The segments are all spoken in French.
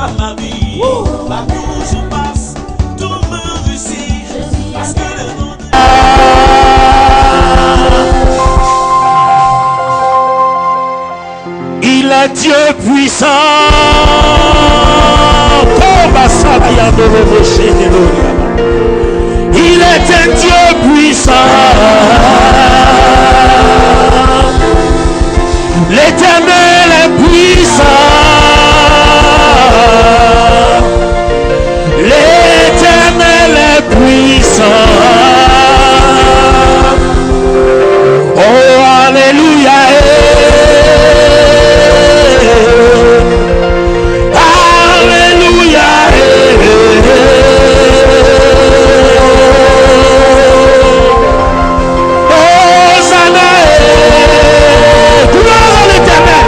dans ma vie. Partout où je passe, tout me réussit. Parce que le nom de il est Dieu puissant. Il est un Dieu puissant. L'Éternel est puissant. L'Éternel est puissant. Oh, alléluia. Alléluia. Hosanna. Gloire à l'Éternel.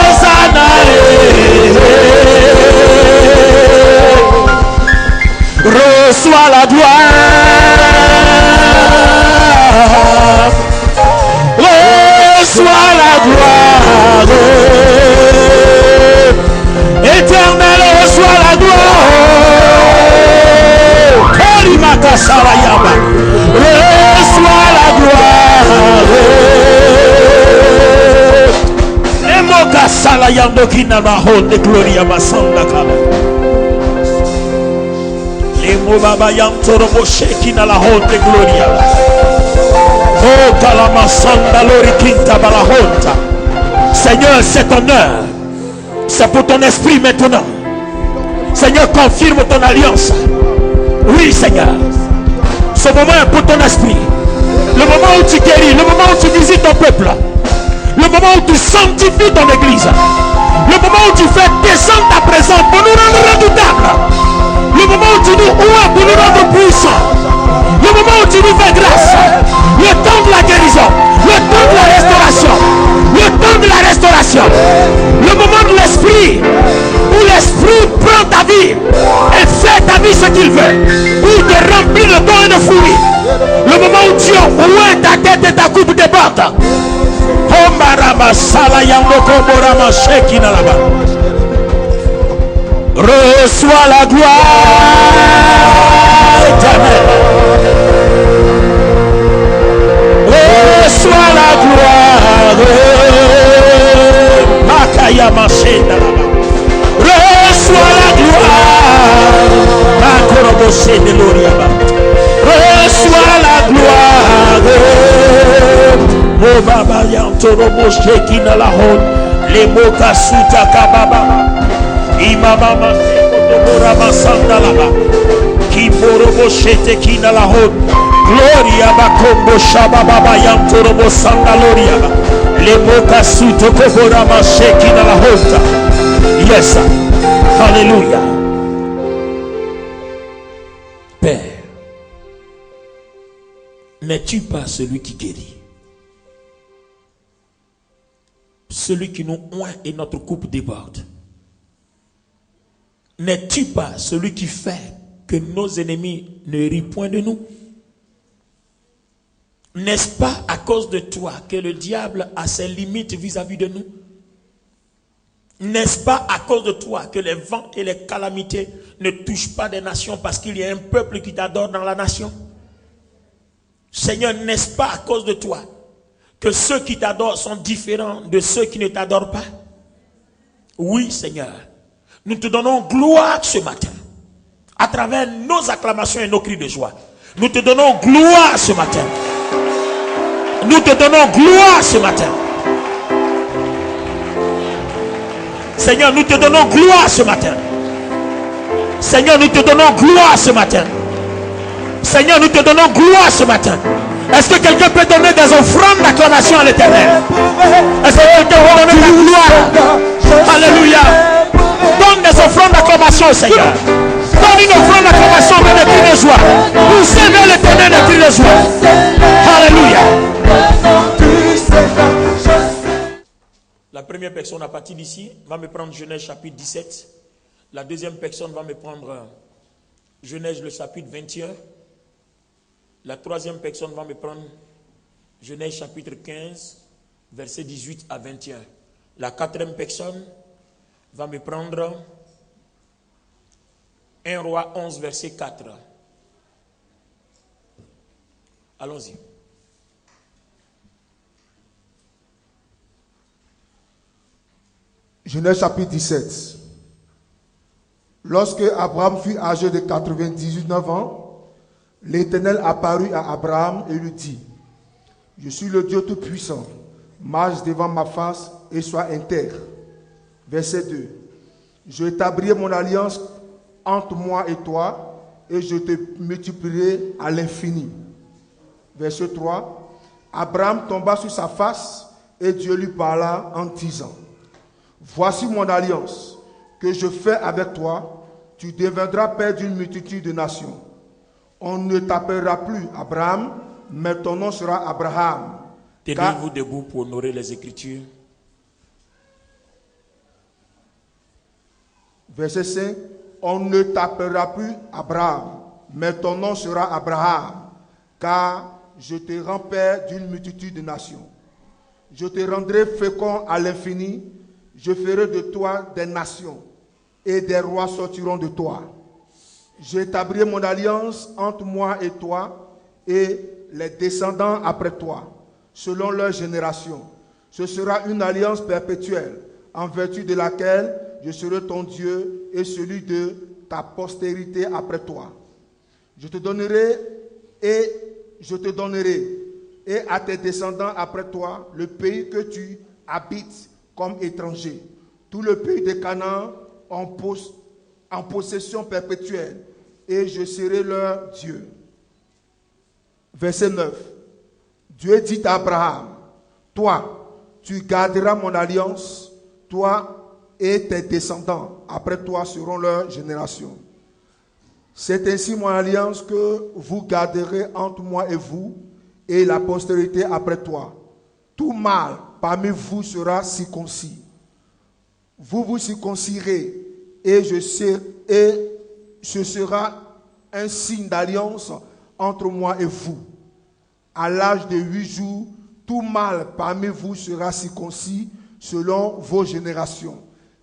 Hosanna. Reçois la gloire. Reçois la gloire. Éternel, reçois la gloire. Reçois la gloire. Les mots Salayando qui n'a pas honte de gloria masandaka. Les mots Baba Yantoro qui n'a la honte de gloria. Oh Kalamasanda Lori Kinta Balahonta. Seigneur, c'est ton heure. C'est pour ton esprit maintenant. Seigneur, confirme ton alliance. Oui, Seigneur. Ce moment est pour ton esprit. Le moment où tu guéris, le moment où tu visites ton peuple. Le moment où tu sanctifies ton église. Le moment où tu fais descendre ta présence pour nous rendre redoutables. Le moment où tu nous ouvres pour nous rendre puissants. Le moment où tu nous fais grâce. Le temps de la guérison. Le temps de la restauration. Le temps de la restauration. Le moment de l'esprit. Où l'esprit prend ta vie et fait ta vie ce qu'il veut. Où il te remplit de dons et de fruits. Le moment où Dieu ouvre ta tête et ta coupe déborde. Reçois la gloire éternelle. Reçois la gloire. Makaya Machenda. Reçois la gloire. Makoroboshe de Loriaba. Reçois la gloire. Oh Baba Yantoro Moshe Kina la Hon. Les Moka Suta Kababa. Imama Sekotobora Masanda Laba. Kiboro Moshe Tekina la Hon. Gloria Bakombo Shaba Baba Yantoro Mosanda Loria. Les Moka Suta Kobora Moshe Kina la Honta. Yes, sir. Alléluia. Père, n'es-tu pas celui qui guérit? Celui qui nous oint et notre coupe déborde. N'es-tu pas celui qui fait que nos ennemis ne rient point de nous? N'est-ce pas à cause de toi que le diable a ses limites vis-à-vis de nous? N'est-ce pas à cause de toi que les vents et les calamités ne touchent pas des nations parce qu'il y a un peuple qui t'adore dans la nation? Seigneur, n'est-ce pas à cause de toi que ceux qui t'adorent sont différents de ceux qui ne t'adorent pas? Oui, Seigneur. Nous te donnons gloire ce matin. À travers nos acclamations et nos cris de joie. Nous te donnons gloire ce matin. Nous te donnons gloire ce matin. Seigneur, nous te donnons gloire ce matin. Seigneur, nous te donnons gloire ce matin. Seigneur, nous te donnons gloire ce matin. Est-ce que quelqu'un peut donner des offrandes d'acclamation à l'Éternel? Est-ce que quelqu'un peut donner de la gloire? Alléluia. Donne des offrandes d'acclamation au Seigneur. Donne une offrande d'acclamation de des cris de joie. Vous savez l'Éternel des cris de joie. Alléluia. La première personne à partir d'ici va me prendre Genèse chapitre 17. La deuxième personne va me prendre Genèse le chapitre 21. La troisième personne va me prendre Genèse chapitre 15, versets 18 à 21. La quatrième personne va me prendre 1 Roi 11, verset 4. Allons-y. Genèse chapitre 17. Lorsque Abraham fut âgé de 99 ans, l'Éternel apparut à Abraham et lui dit: Je suis le Dieu Tout-Puissant, marche devant ma face et sois intègre. Verset 2. Je établirai mon alliance entre moi et toi, et je te multiplierai à l'infini. Verset 3. Abraham tomba sur sa face, et Dieu lui parla en disant: Voici mon alliance que je fais avec toi, tu deviendras père d'une multitude de nations. On ne t'appellera plus Abraham, mais ton nom sera Abraham. Tenez-vous debout pour honorer les Écritures. Verset 5. On ne t'appellera plus Abraham, mais ton nom sera Abraham, car je te rends père d'une multitude de nations. Je te rendrai fécond à l'infini, je ferai de toi des nations, et des rois sortiront de toi. J'établirai mon alliance entre moi et toi, et les descendants après toi, selon leur génération. Ce sera une alliance perpétuelle, en vertu de laquelle je serai ton Dieu et celui de ta postérité après toi. Je te donnerai et à tes descendants après toi le pays que tu habites comme étranger, tout le pays de Canaan en possession perpétuelle, et je serai leur Dieu. Verset 9. Dieu dit à Abraham: Toi, tu garderas mon alliance, toi et tes descendants après toi seront leur génération. C'est ainsi mon alliance que vous garderez entre moi et vous, et la postérité après toi. Tout mâle parmi vous sera circoncis. Vous vous circoncirez, et ce sera un signe d'alliance entre moi et vous. À l'âge de 8 jours, tout mâle parmi vous sera circoncis selon vos générations,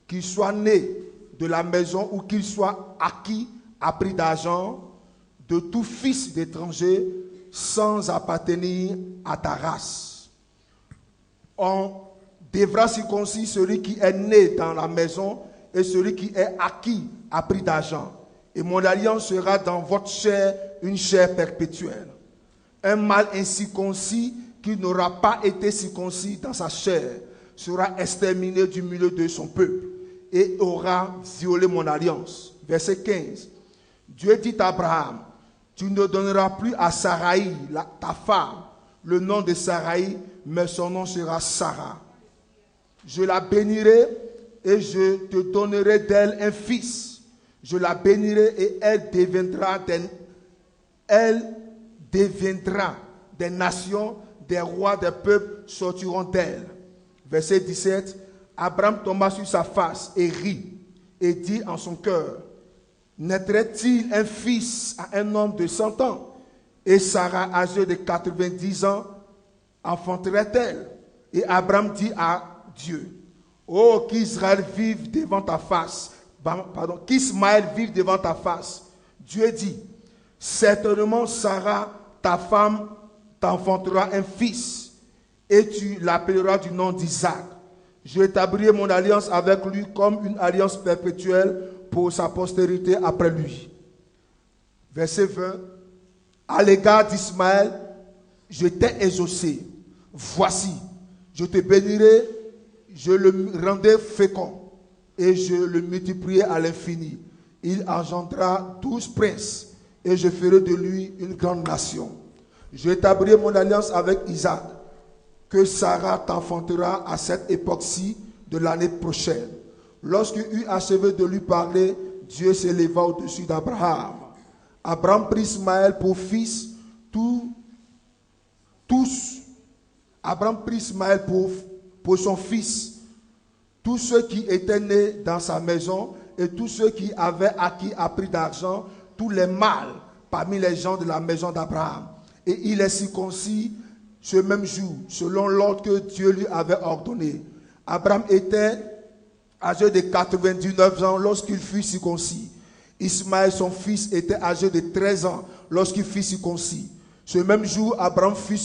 qu'il soit né de la maison ou qu'il soit acquis à prix d'argent, de tout fils d'étranger sans appartenir à ta race. On devra circoncire celui qui est né dans la maison et celui qui est acquis à prix d'argent. Et mon alliance sera dans votre chair une chair perpétuelle. Un mâle incirconcis qui n'aura pas été circoncis dans sa chair sera exterminé du milieu de son peuple et aura violé mon alliance. Verset 15. Dieu dit à Abraham: Tu ne donneras plus à Saraï, ta femme, le nom de Saraï, mais son nom sera Sarah. Je la bénirai et je te donnerai d'elle un fils. Je la bénirai et elle deviendra des nations, des rois, des peuples sortiront d'elle. Verset 17. Abraham tomba sur sa face et rit et dit en son cœur: Naîtrait-il un fils à un homme de 100 ans? Et Sarah, âgée de 90 ans, enfanterait-elle? Et Abraham dit à Dieu: Oh, qu'Israël vive devant ta face. Qu'Ismaël vive devant ta face. Dieu dit: Certainement Sarah, ta femme, t'enfantera un fils, et tu l'appelleras du nom d'Isaac. Je établirai mon alliance avec lui comme une alliance perpétuelle pour sa postérité après lui. Verset 20. À l'égard d'Ismaël, je t'ai exaucé. Voici, je te bénirai, je le rendrai fécond, et je le multiplierai à l'infini. Il engendrera 12 princes, et je ferai de lui une grande nation. Je établirai mon alliance avec Isaac, que Sarah t'enfantera à cette époque-ci de l'année prochaine. Lorsqu'il eut achevé de lui parler, Dieu s'éleva au-dessus d'Abraham. Abraham prit Ismaël pour fils, Abraham prit Ismaël pour son fils, tous ceux qui étaient nés dans sa maison et tous ceux qui avaient acquis à prix d'argent, tous les mâles parmi les gens de la maison d'Abraham. Et il est circoncis ce même jour, selon l'ordre que Dieu lui avait ordonné. Abraham était âgé de 99 ans lorsqu'il fut circoncis. Ismaël, son fils, était âgé de 13 ans lorsqu'il fut circoncis. Ce même jour, Abraham fut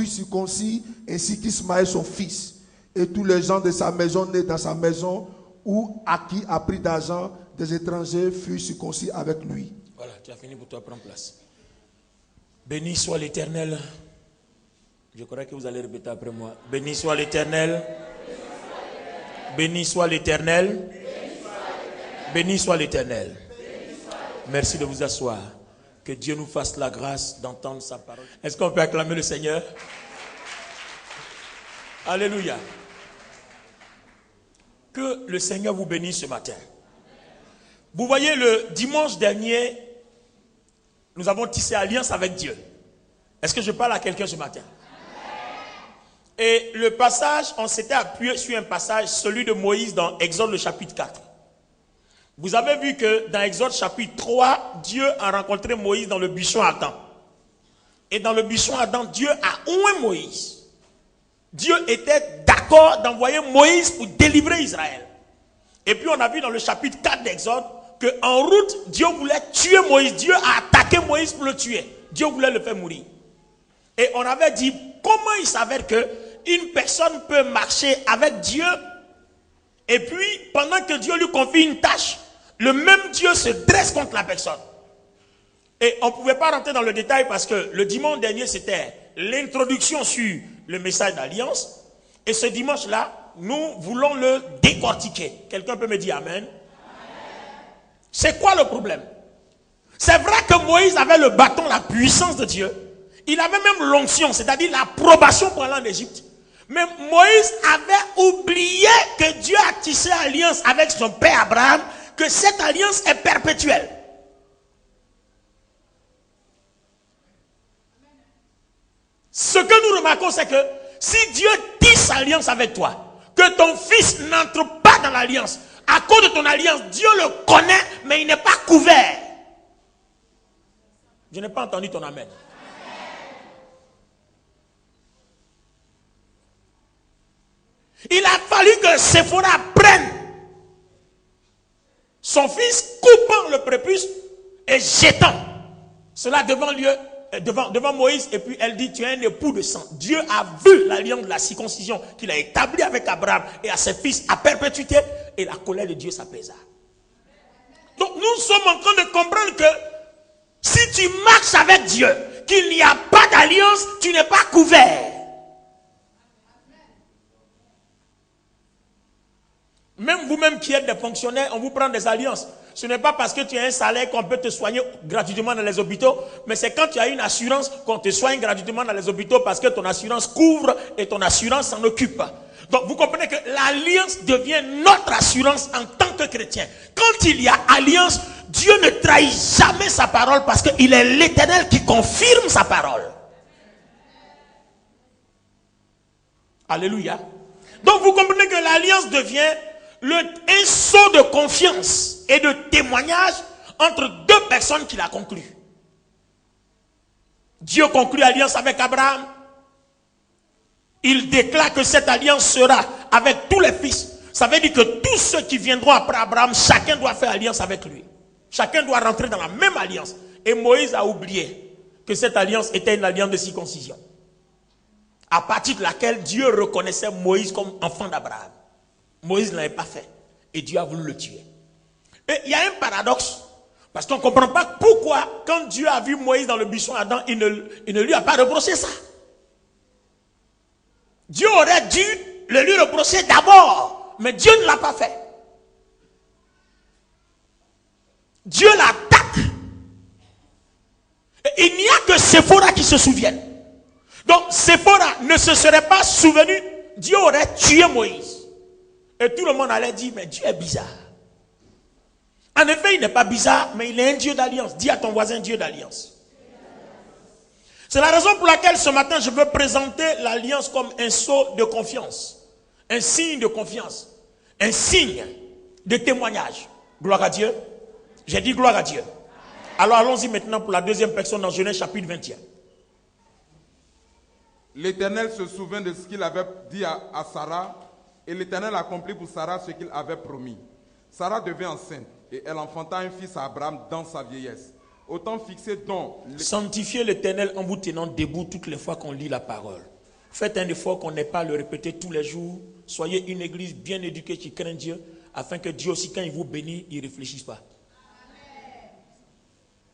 circoncis, ainsi qu'Ismaël, son fils. Et tous les gens de sa maison nés dans sa maison ou à qui a pris d'argent des étrangers furent circoncis avec lui. Voilà, tu as fini pour toi, prends place. Béni soit l'Éternel. Je crois que vous allez répéter après moi. Béni soit l'Éternel. Béni soit l'Éternel. Béni soit l'Éternel. Merci de vous asseoir. Que Dieu nous fasse la grâce d'entendre sa parole. Est-ce qu'on peut acclamer le Seigneur? Alléluia. Que le Seigneur vous bénisse ce matin. Vous voyez, le dimanche dernier, nous avons tissé alliance avec Dieu. Est-ce que je parle à quelqu'un ce matin? Et le passage, on s'était appuyé sur un passage, celui de Moïse dans Exode le chapitre 4. Vous avez vu que dans Exode chapitre 3, Dieu a rencontré Moïse dans le buisson ardent. Et dans le buisson ardent, Dieu a oint Moïse. Dieu était d'accord d'envoyer Moïse pour délivrer Israël. Et puis on a vu dans le chapitre 4 d'Exode qu'en route, Dieu voulait tuer Moïse. Dieu a attaqué Moïse pour le tuer. Dieu voulait le faire mourir. Et on avait dit, comment il s'avère qu'une personne peut marcher avec Dieu et puis pendant que Dieu lui confie une tâche, le même Dieu se dresse contre la personne. Et on ne pouvait pas rentrer dans le détail parce que le dimanche dernier, c'était l'introduction sur le message d'alliance. Et ce dimanche-là, nous voulons le décortiquer. Quelqu'un peut me dire Amen? C'est quoi le problème? C'est vrai que Moïse avait le bâton, la puissance de Dieu. Il avait même l'onction, c'est-à-dire l'approbation pour aller en Égypte. Mais Moïse avait oublié que Dieu a tissé alliance avec son père Abraham, que cette alliance est perpétuelle. Ce que nous remarquons, c'est que si Dieu tisse alliance avec toi, que ton fils n'entre pas dans l'alliance, à cause de ton alliance, Dieu le connaît, mais il n'est pas couvert. Je n'ai pas entendu ton amen. Il a fallu que Séphora prenne son fils, coupant le prépuce et jetant cela devant Moïse. Et puis elle dit, tu es un époux de sang. Dieu a vu l'alliance de la circoncision qu'il a établie avec Abraham et à ses fils à perpétuité, et la colère de Dieu s'apaisa. Donc nous sommes en train de comprendre que si tu marches avec Dieu, qu'il n'y a pas d'alliance, tu n'es pas couvert. Même vous-même qui êtes des fonctionnaires, on vous prend des alliances. Ce n'est pas parce que tu as un salaire qu'on peut te soigner gratuitement dans les hôpitaux, mais c'est quand tu as une assurance qu'on te soigne gratuitement dans les hôpitaux parce que ton assurance couvre et ton assurance s'en occupe. Donc vous comprenez que l'alliance devient notre assurance en tant que chrétien. Quand il y a alliance, Dieu ne trahit jamais sa parole parce qu'il est l'Éternel qui confirme sa parole. Alléluia. Donc vous comprenez que l'alliance devient un sceau de confiance et de témoignage entre deux personnes qu'il a conclues. Dieu conclut alliance avec Abraham. Il déclare que cette alliance sera avec tous les fils. Ça veut dire que tous ceux qui viendront après Abraham, chacun doit faire alliance avec lui. Chacun doit rentrer dans la même alliance. Et Moïse a oublié que cette alliance était une alliance de circoncision, à partir de laquelle Dieu reconnaissait Moïse comme enfant d'Abraham. Moïse ne l'avait pas fait. Et Dieu a voulu le tuer. Et il y a un paradoxe. Parce qu'on ne comprend pas pourquoi, quand Dieu a vu Moïse dans le buisson ardent, il ne lui a pas reproché ça. Dieu aurait dû le lui reprocher d'abord. Mais Dieu ne l'a pas fait. Dieu l'attaque. Et il n'y a que Séphora qui se souvienne. Donc Séphora ne se serait pas souvenu, Dieu aurait tué Moïse. Et tout le monde allait dire, mais Dieu est bizarre. En effet, il n'est pas bizarre, mais il est un Dieu d'alliance. Dis à ton voisin, Dieu d'alliance. C'est la raison pour laquelle ce matin, je veux présenter l'alliance comme un sceau de confiance. Un signe de confiance. Un signe de témoignage. Gloire à Dieu. J'ai dit gloire à Dieu. Alors allons-y maintenant pour la deuxième personne dans Genèse chapitre 21. L'Éternel se souvint de ce qu'il avait dit à Sarah Et l'Éternel accomplit pour Sarah ce qu'il avait promis. Sarah devint enceinte et elle enfanta un fils à Abraham dans sa vieillesse. Au temps fixé dont... Sanctifiez l'Éternel en vous tenant debout toutes les fois qu'on lit la parole. Faites un effort qu'on n'ait pas à le répéter tous les jours. Soyez une église bien éduquée qui craint Dieu, afin que Dieu aussi, quand il vous bénit, il ne réfléchisse pas.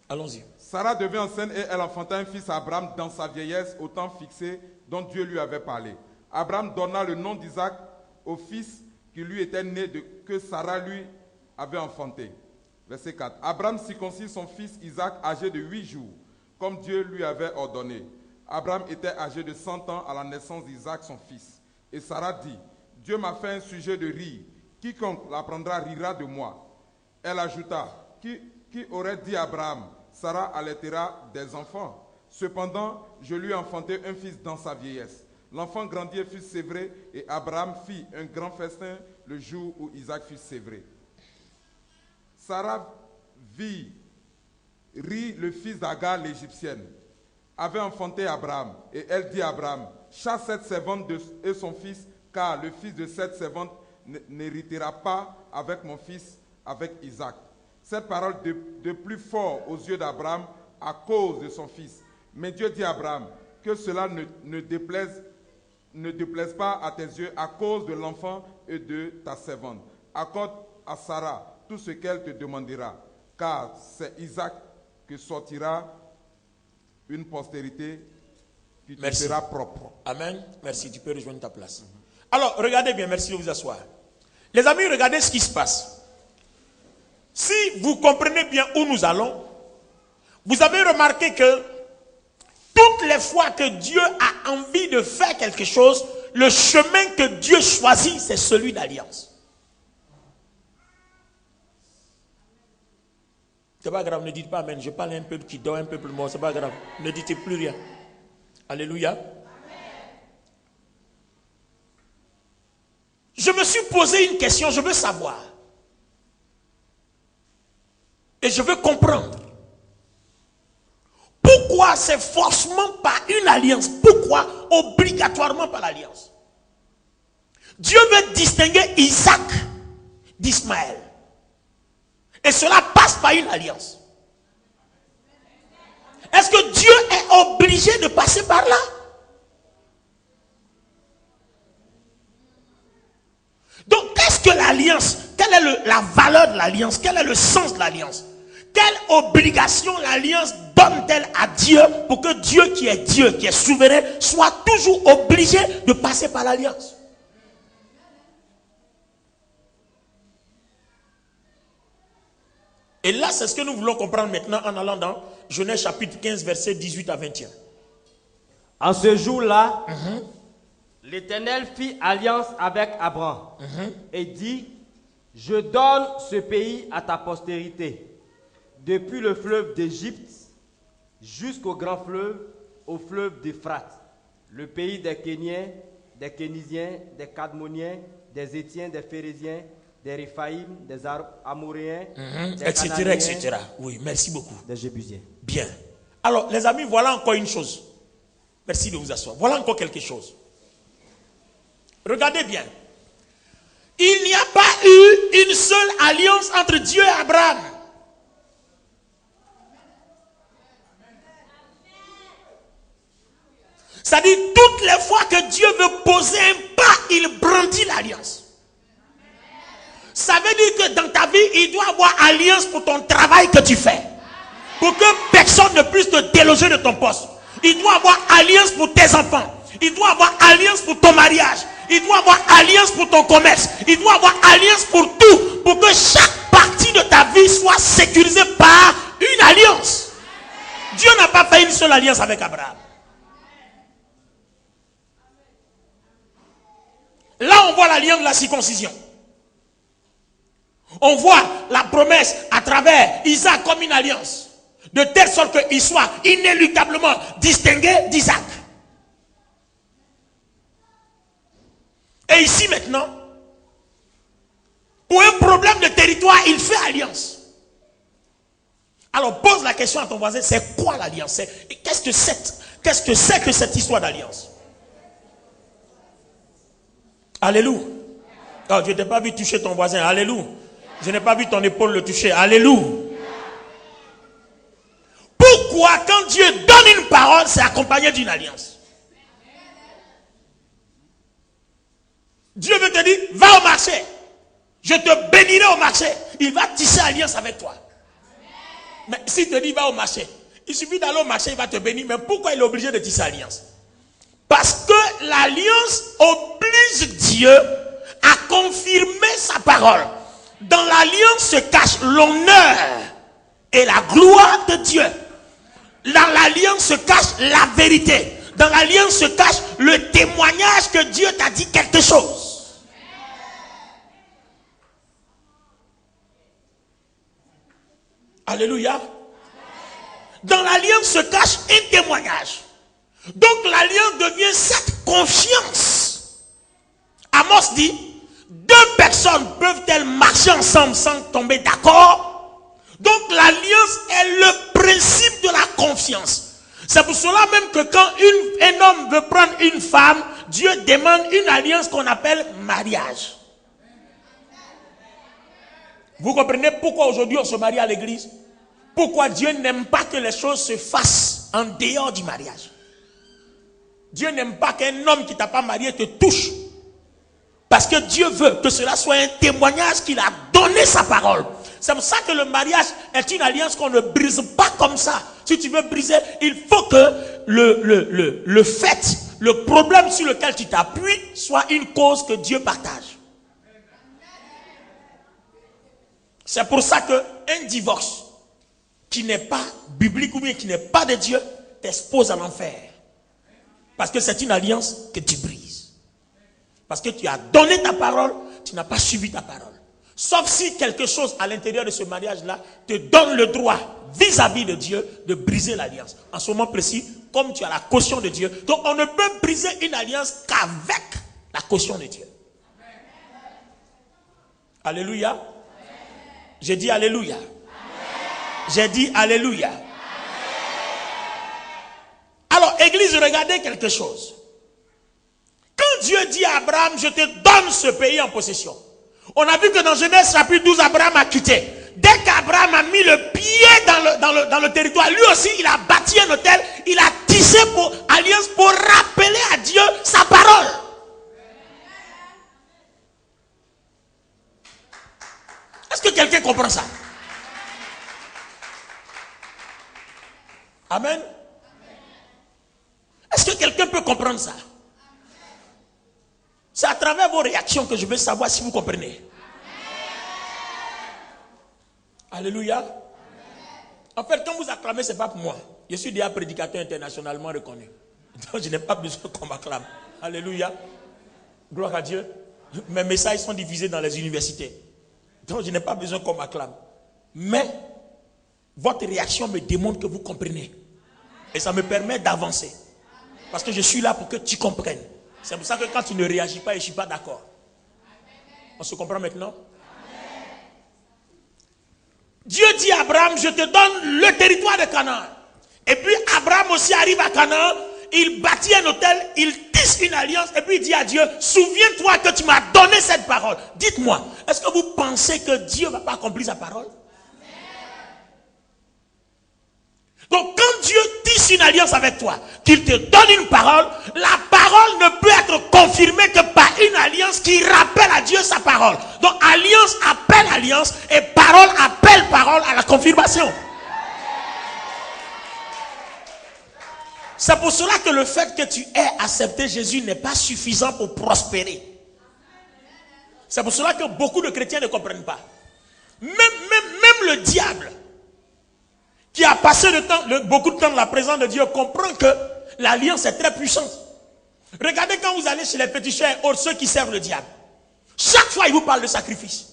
Allons-y. Sarah devint enceinte et elle enfanta un fils à Abraham dans sa vieillesse au temps fixé dont Dieu lui avait parlé. Abraham donna le nom d'Isaac au fils qui lui était né que Sarah lui avait enfanté. Verset 4. Abraham circoncit son fils Isaac âgé de 8 jours, comme Dieu lui avait ordonné. Abraham était âgé de 100 ans à la naissance d'Isaac son fils. Et Sarah dit, Dieu m'a fait un sujet de rire. Quiconque l'apprendra rira de moi. Elle ajouta, qui aurait dit à Abraham, Sarah allaitera des enfants. Cependant, je lui ai enfanté un fils dans sa vieillesse. L'enfant grandit et fut sévré, et Abraham fit un grand festin le jour où Isaac fut sévré. Sarah rit le fils d'Agar l'Égyptienne, avait enfanté Abraham, et elle dit à Abraham, chasse cette servante et son fils, car le fils de cette servante n'héritera pas avec mon fils, avec Isaac. Cette parole de plus fort aux yeux d'Abraham à cause de son fils. Mais Dieu dit à Abraham, que cela ne déplaise pas à tes yeux à cause de l'enfant et de ta servante. Accorde à Sarah tout ce qu'elle te demandera, car c'est Isaac que sortira une postérité qui te sera propre. Amen. Merci, tu peux rejoindre ta place. Alors, regardez bien, merci de vous asseoir. Les amis, regardez ce qui se passe. Si vous comprenez bien où nous allons, vous avez remarqué que toutes les fois que Dieu a envie de faire quelque chose, le chemin que Dieu choisit, c'est celui d'alliance. C'est pas grave, ne dites pas amen. Je parle à un peuple qui dort, un peuple mort, c'est pas grave. Ne dites plus rien. Alléluia. Je me suis posé une question, je veux savoir. Et je veux comprendre. Pourquoi c'est forcément par une alliance? Pourquoi obligatoirement par l'alliance? Dieu veut distinguer Isaac d'Ismaël. Et cela passe par une alliance. Est-ce que Dieu est obligé de passer par là? Donc, qu'est-ce que l'alliance? Quelle est la valeur de l'alliance? Quel est le sens de l'alliance? Quelle obligation l'alliance donne-t-elle à Dieu pour que Dieu, qui est souverain, soit toujours obligé de passer par l'alliance? Et là, c'est ce que nous voulons comprendre maintenant en allant dans Genèse chapitre 15, versets 18 à 21. En ce jour-là, l'Éternel fit alliance avec Abraham et dit, je donne ce pays à ta postérité, depuis le fleuve d'Égypte jusqu'au grand fleuve, au fleuve d'Euphrate, le pays des Kéniens, des Kénisiens, des Cadmoniens, des Étiens, des Phérésiens, des Réphaïm, des Amoréens, des etc., Cananéens, etc. Oui, merci beaucoup. des Jébusiens. Bien. Alors, les amis, voilà encore une chose. Merci de vous asseoir. Voilà encore quelque chose. Regardez bien. Il n'y a pas eu une seule alliance entre Dieu et Abraham. C'est-à-dire, toutes les fois que Dieu veut poser un pas, il brandit l'alliance. Ça veut dire que dans ta vie, il doit avoir alliance pour ton travail que tu fais. Pour que personne ne puisse te déloger de ton poste. Il doit avoir alliance pour tes enfants. Il doit avoir alliance pour ton mariage. Il doit avoir alliance pour ton commerce. Il doit avoir alliance pour tout. Pour que chaque partie de ta vie soit sécurisée par une alliance. Dieu n'a pas fait une seule alliance avec Abraham. Là, on voit l'alliance de la circoncision. On voit la promesse à travers Isaac comme une alliance. De telle sorte qu'il soit inéluctablement distingué d'Isaac. Et ici maintenant, pour un problème de territoire, il fait alliance. Alors pose la question à ton voisin, c'est quoi l'alliance? Qu'est-ce que c'est que cette histoire d'alliance? Alléluia. Oh, je n'ai pas vu toucher ton voisin. Alléluia. Je n'ai pas vu ton épaule le toucher. Alléluia. Pourquoi quand Dieu donne une parole, c'est accompagné d'une alliance? Dieu veut te dire, va au marché. Je te bénirai au marché. Il va tisser alliance avec toi. Mais s'il te dit, va au marché, il suffit d'aller au marché, il va te bénir. Mais pourquoi il est obligé de tisser alliance? Parce que l'alliance oblige Dieu à confirmer sa parole. Dans l'alliance se cache l'honneur et la gloire de Dieu. Dans l'alliance se cache la vérité. Dans l'alliance se cache le témoignage que Dieu t'a dit quelque chose. Alléluia. Dans l'alliance se cache un témoignage. Donc l'alliance devient cette confiance. Amos dit, deux personnes peuvent-elles marcher ensemble sans tomber d'accord? Donc l'alliance est le principe de la confiance. C'est pour cela même que quand un homme veut prendre une femme, Dieu demande une alliance qu'on appelle mariage. Vous comprenez pourquoi aujourd'hui on se marie à l'église? Pourquoi Dieu n'aime pas que les choses se fassent en dehors du mariage? Dieu n'aime pas qu'un homme qui t'a pas marié te touche. Parce que Dieu veut que cela soit un témoignage qu'il a donné sa parole. C'est pour ça que le mariage est une alliance qu'on ne brise pas comme ça. Si tu veux briser, il faut que le fait, le problème sur lequel tu t'appuies soit une cause que Dieu partage. C'est pour ça qu'un divorce qui n'est pas biblique ou bien qui n'est pas de Dieu t'expose à l'enfer. Parce que c'est une alliance que tu brises. Parce que tu as donné ta parole, tu n'as pas suivi ta parole. Sauf si quelque chose à l'intérieur de ce mariage-là te donne le droit vis-à-vis de Dieu de briser l'alliance. En ce moment précis, comme tu as la caution de Dieu. Donc on ne peut briser une alliance qu'avec la caution de Dieu. Alléluia. J'ai dit alléluia. J'ai dit alléluia. Alors, Église, regardez quelque chose. Quand Dieu dit à Abraham, je te donne ce pays en possession. On a vu que dans Genèse chapitre 12, Abraham a quitté. Dès qu'Abraham a mis le pied dans le territoire, lui aussi, il a bâti un hôtel. Il a tissé pour alliance pour rappeler à Dieu sa parole. Est-ce que quelqu'un comprend ça? Amen. Est-ce que quelqu'un peut comprendre ça? C'est à travers vos réactions que je veux savoir si vous comprenez. Alléluia. En fait, quand vous acclamez, ce n'est pas pour moi. Je suis déjà prédicateur internationalement reconnu. Donc, je n'ai pas besoin qu'on m'acclame. Alléluia. Gloire à Dieu. Mes messages sont diffusés dans les universités. Donc, je n'ai pas besoin qu'on m'acclame. Mais, votre réaction me démontre que vous comprenez. Et ça me permet d'avancer. Parce que je suis là pour que tu comprennes. C'est pour ça que quand tu ne réagis pas, je ne suis pas d'accord. On se comprend maintenant? Dieu dit à Abraham, je te donne le territoire de Canaan. Et puis Abraham aussi arrive à Canaan, il bâtit un hôtel, il tisse une alliance, et puis il dit à Dieu, souviens-toi que tu m'as donné cette parole. Dites-moi, est-ce que vous pensez que Dieu ne va pas accomplir sa parole? Donc quand Dieu tisse une alliance avec toi, qu'il te donne une parole, la parole ne peut être confirmée que par une alliance qui rappelle à Dieu sa parole. Donc alliance appelle alliance et parole appelle parole à la confirmation. C'est pour cela que le fait que tu aies accepté Jésus n'est pas suffisant pour prospérer. C'est pour cela que beaucoup de chrétiens ne comprennent pas. Même le diable, qui a passé beaucoup de temps dans la présence de Dieu, comprend que l'alliance est très puissante. Regardez quand vous allez chez les péticheurs et autres, ceux qui servent le diable. Chaque fois, il vous parle de sacrifice.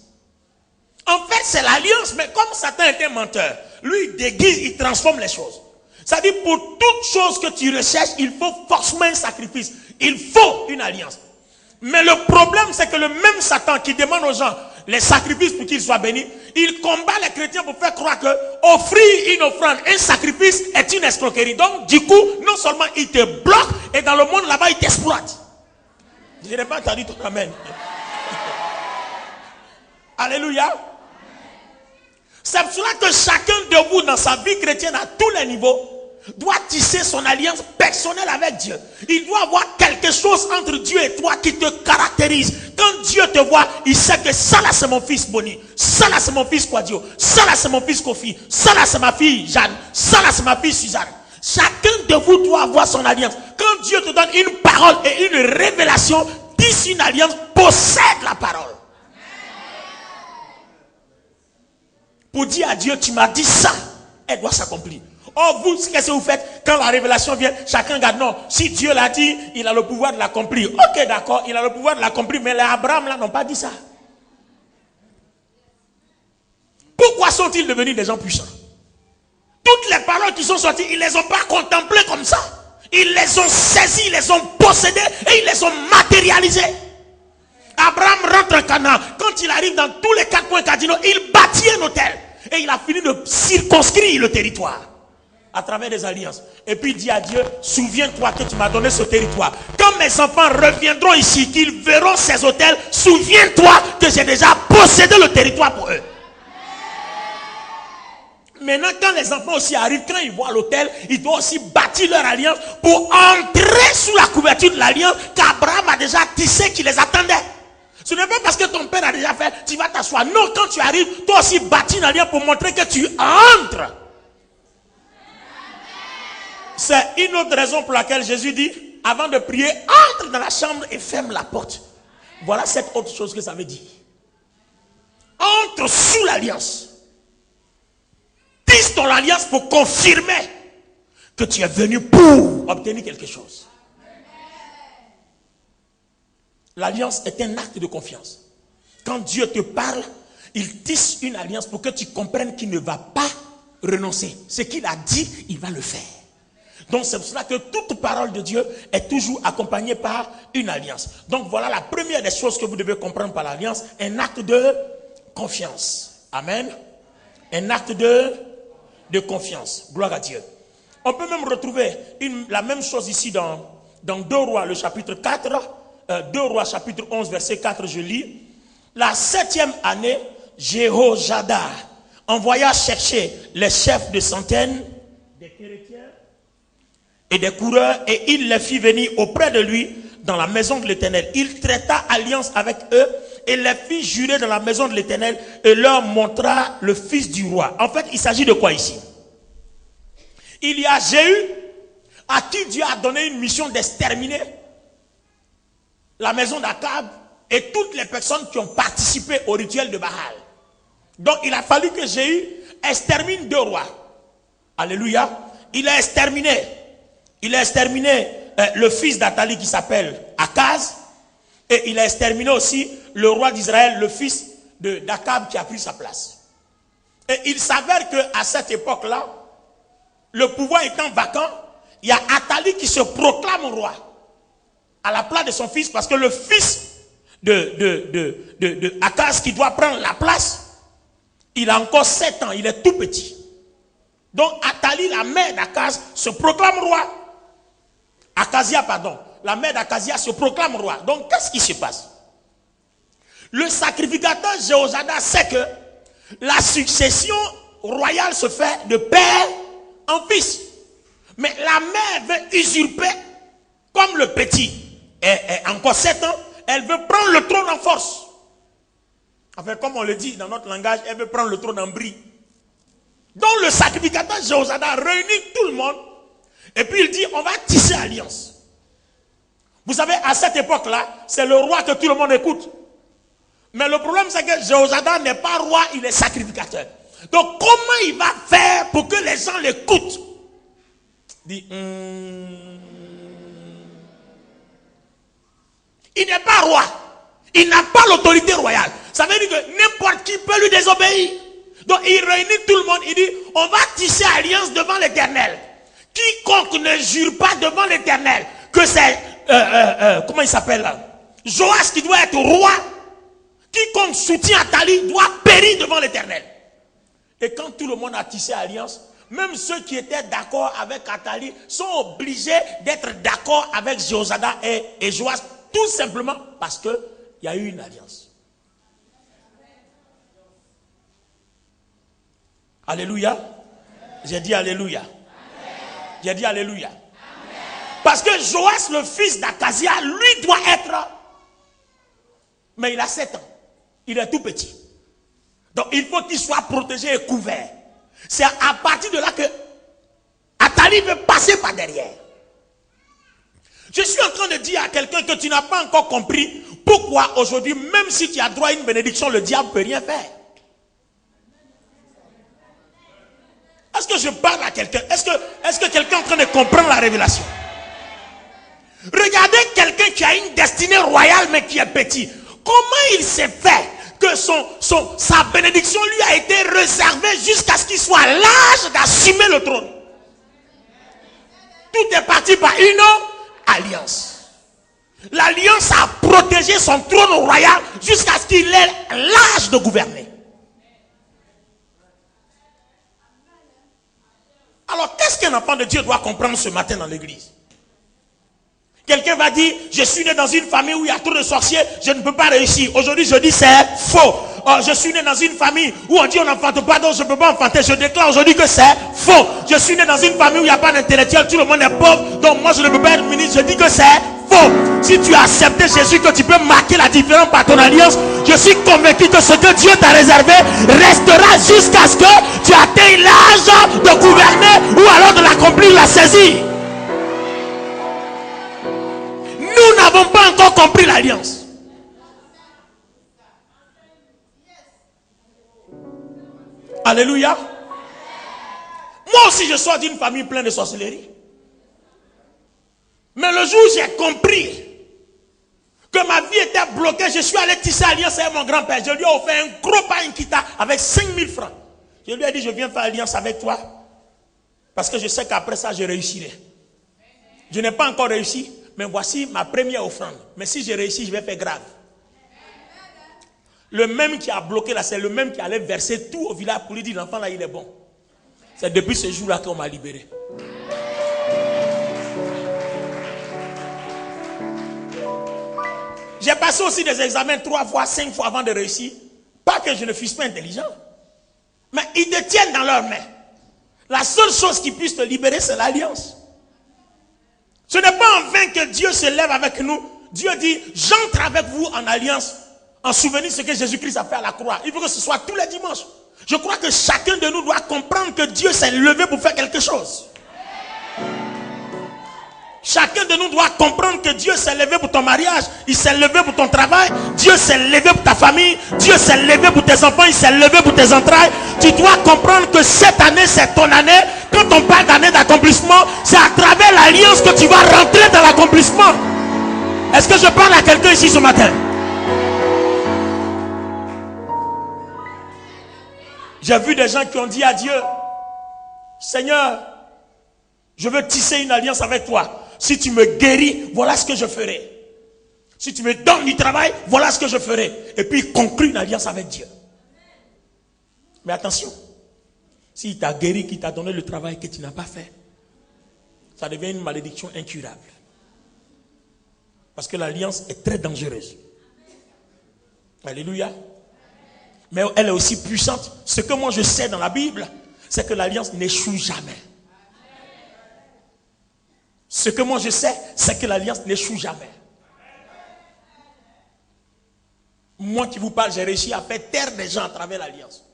En fait, c'est l'alliance, mais comme Satan est un menteur, lui, il déguise, il transforme les choses. C'est-à-dire, pour toute chose que tu recherches, il faut forcément un sacrifice. Il faut une alliance. Mais le problème, c'est que le même Satan qui demande aux gens les sacrifices pour qu'ils soient bénis, il combat les chrétiens pour faire croire que offrir une offrande, un sacrifice est une escroquerie. Donc, du coup, non seulement il te bloque, et dans le monde là-bas, il t'exploite. Je n'ai pas entendu ton amen. Alléluia. C'est pour cela que chacun de vous dans sa vie chrétienne à tous les niveaux doit tisser son alliance personnelle avec Dieu. Il doit avoir quelque chose entre Dieu et toi qui te caractérise. Quand Dieu te voit, il sait que ça là c'est mon fils Boni, ça là c'est mon fils Quadio, ça là c'est mon fils Kofi, ça là c'est ma fille Jeanne, ça là c'est ma fille Suzanne. Chacun de vous doit avoir son alliance. Quand Dieu te donne une parole et une révélation, tisse une alliance, possède la parole. Pour dire à Dieu, tu m'as dit ça, elle doit s'accomplir. Oh, vous, qu'est-ce que vous faites? Quand la révélation vient, chacun regarde, non, si Dieu l'a dit, il a le pouvoir de l'accomplir. Ok, d'accord, il a le pouvoir de l'accomplir, mais les Abraham là n'ont pas dit ça. Pourquoi sont-ils devenus des gens puissants? Toutes les paroles qui sont sorties, ils ne les ont pas contemplées comme ça. Ils les ont saisies, ils les ont possédées et ils les ont matérialisées. Abraham rentre en Canaan. Quand il arrive dans tous les 4 points cardinaux, il bâtit un hôtel. Et il a fini de circonscrire le territoire à travers des alliances. Et puis il dit à Dieu, souviens-toi que tu m'as donné ce territoire. Quand mes enfants reviendront ici, qu'ils verront ces hôtels, souviens-toi que j'ai déjà possédé le territoire pour eux. Maintenant, quand les enfants aussi arrivent, quand ils voient l'hôtel, ils doivent aussi bâtir leur alliance pour entrer sous la couverture de l'alliance qu'Abraham a déjà tissé, qui les attendait. Ce n'est pas parce que ton père a déjà fait, tu vas t'asseoir. Non, quand tu arrives, toi aussi bâtis une alliance pour montrer que tu entres. C'est une autre raison pour laquelle Jésus dit, avant de prier, entre dans la chambre et ferme la porte. Voilà cette autre chose que ça veut dire. Entre sous l'alliance. Tisse ton alliance pour confirmer que tu es venu pour obtenir quelque chose. L'alliance est un acte de confiance. Quand Dieu te parle, il tisse une alliance pour que tu comprennes qu'il ne va pas renoncer. Ce qu'il a dit, il va le faire. Donc c'est pour cela que toute parole de Dieu est toujours accompagnée par une alliance. Donc voilà la première des choses que vous devez comprendre par l'alliance, un acte de confiance. Amen. Un acte de confiance. Gloire à Dieu. On peut même retrouver la même chose ici dans 2 Rois, le chapitre 4. 2 Rois, chapitre 11, verset 4, je lis. La 7e année, Jéhojada envoya chercher les chefs de centaines des chrétiens et des coureurs, et il les fit venir auprès de lui dans la maison de l'Éternel. Il traita alliance avec eux et les fit jurer dans la maison de l'Éternel et leur montra le fils du roi. En fait, il s'agit de quoi ici? Il y a Jéhu à qui Dieu a donné une mission d'exterminer la maison d'Akab et toutes les personnes qui ont participé au rituel de Baal. Donc il a fallu que Jéhu extermine 2 rois. Alléluia. Il a exterminé le fils d'Athalie qui s'appelle Akaz, et il a exterminé aussi le roi d'Israël, le fils d'Akab qui a pris sa place. Et il s'avère qu'à cette époque-là, le pouvoir étant vacant, il y a Athalie qui se proclame roi à la place de son fils, parce que le fils de Akaz qui doit prendre la place, il a encore 7 ans, il est tout petit. Donc Athalie, la mère d'Akaz, se proclame roi. Akazia, pardon. La mère d'Akazia se proclame roi. Donc qu'est-ce qui se passe? Le sacrificateur Jéhojada sait que la succession royale se fait de père en fils. Mais la mère veut usurper, comme le petit est encore 7 ans, elle veut prendre le trône en force. Enfin, comme on le dit dans notre langage, elle veut prendre le trône en bris. Donc le sacrificateur Jéhojada réunit tout le monde et puis il dit, on va tisser alliance. Vous savez, à cette époque-là, c'est le roi que tout le monde écoute. Mais le problème, c'est que Jéhojada n'est pas roi, il est sacrificateur. Donc comment il va faire pour que les gens l'écoutent? Il dit, il n'est pas roi. Il n'a pas l'autorité royale. Ça veut dire que n'importe qui peut lui désobéir. Donc il réunit tout le monde. Il dit, on va tisser alliance devant l'Éternel. Quiconque ne jure pas devant l'Éternel que c'est, comment il s'appelle là, Joas qui doit être roi. Quiconque soutient Athalie doit périr devant l'Éternel. Et quand tout le monde a tissé alliance, même ceux qui étaient d'accord avec Athalie sont obligés d'être d'accord avec Jéhojada et Joas, tout simplement parce qu'il y a eu une alliance. Alléluia. J'ai dit Alléluia. J'ai dit Alléluia. Parce que Joas, le fils d'Akazia, lui doit être... Mais il a 7 ans. Il est tout petit. Donc il faut qu'il soit protégé et couvert. C'est à partir de là que Athalie veut passer par derrière. Je suis en train de dire à quelqu'un que tu n'as pas encore compris pourquoi aujourd'hui, même si tu as droit à une bénédiction, le diable ne peut rien faire. Est-ce que je parle à quelqu'un? Est-ce que quelqu'un est en train de comprendre la révélation? Regardez quelqu'un qui a une destinée royale mais qui est petit. Comment il s'est fait que sa bénédiction lui a été réservée jusqu'à ce qu'il soit à l'âge d'assumer le trône? Tout est parti par une alliance. L'alliance a protégé son trône royal jusqu'à ce qu'il ait l'âge de gouverner. Alors, qu'est-ce qu'un enfant de Dieu doit comprendre ce matin dans l'église? Quelqu'un va dire, je suis né dans une famille où il y a trop de sorciers, je ne peux pas réussir. Aujourd'hui, je dis, c'est faux. Je suis né dans une famille où on dit, on n'enfante pas, donc je ne peux pas enfanter. Je déclare aujourd'hui que c'est faux. Je suis né dans une famille où il n'y a pas d'intellectuel, tout le monde est pauvre, donc moi je ne peux pas être ministre. Je dis que c'est faux. Si tu as accepté Jésus, que tu peux marquer la différence par ton alliance, je suis convaincu que ce que Dieu t'a réservé restera jusqu'à ce que tu atteignes l'âge de gouverner ou alors de l'accomplir, la saisir. Nous n'avons pas encore compris l'alliance. Alléluia. Moi aussi je sors d'une famille pleine de sorcellerie. Mais le jour où j'ai compris que ma vie était bloquée, je suis allé tisser alliance avec mon grand-père. Je lui ai offert un gros pain-kita avec 5000 francs. Je lui ai dit, je viens faire alliance avec toi. Parce que je sais qu'après ça, je réussirai. Je n'ai pas encore réussi, mais voici ma première offrande. Mais si je réussis, je vais faire grave. Le même qui a bloqué là, c'est le même qui allait verser tout au village pour lui dire, l'enfant là, il est bon. C'est depuis ce jour-là qu'on m'a libéré. J'ai passé aussi des examens 3 fois, 5 fois avant de réussir. Pas que je ne fusse pas intelligent. Mais ils te tiennent dans leurs mains. La seule chose qui puisse te libérer, c'est l'alliance. Ce n'est pas en vain que Dieu se lève avec nous. Dieu dit, j'entre avec vous en alliance, en souvenir de ce que Jésus-Christ a fait à la croix. Il faut que ce soit tous les dimanches. Je crois que chacun de nous doit comprendre que Dieu s'est levé pour faire quelque chose. Chacun de nous doit comprendre que Dieu s'est levé pour ton mariage, il s'est levé pour ton travail, Dieu s'est levé pour ta famille, Dieu s'est levé pour tes enfants, il s'est levé pour tes entrailles. Tu dois comprendre que cette année, c'est ton année. Quand on parle d'année d'accomplissement, c'est à travers l'alliance que tu vas rentrer dans l'accomplissement. Est-ce que je parle à quelqu'un ici ce matin? J'ai vu des gens qui ont dit à Dieu, Seigneur, je veux tisser une alliance avec toi. Si tu me guéris, voilà ce que je ferai. Si tu me donnes du travail, voilà ce que je ferai. Et puis conclure une alliance avec Dieu. Mais attention, s'il t'a guéri, qu'il t'a donné le travail que tu n'as pas fait, ça devient une malédiction incurable. Parce que l'alliance est très dangereuse. Alléluia. Mais elle est aussi puissante. Ce que moi je sais dans la Bible, c'est que l'alliance n'échoue jamais. Ce que moi je sais, c'est que l'alliance n'échoue jamais. Moi qui vous parle, j'ai réussi à faire taire des gens à travers l'alliance.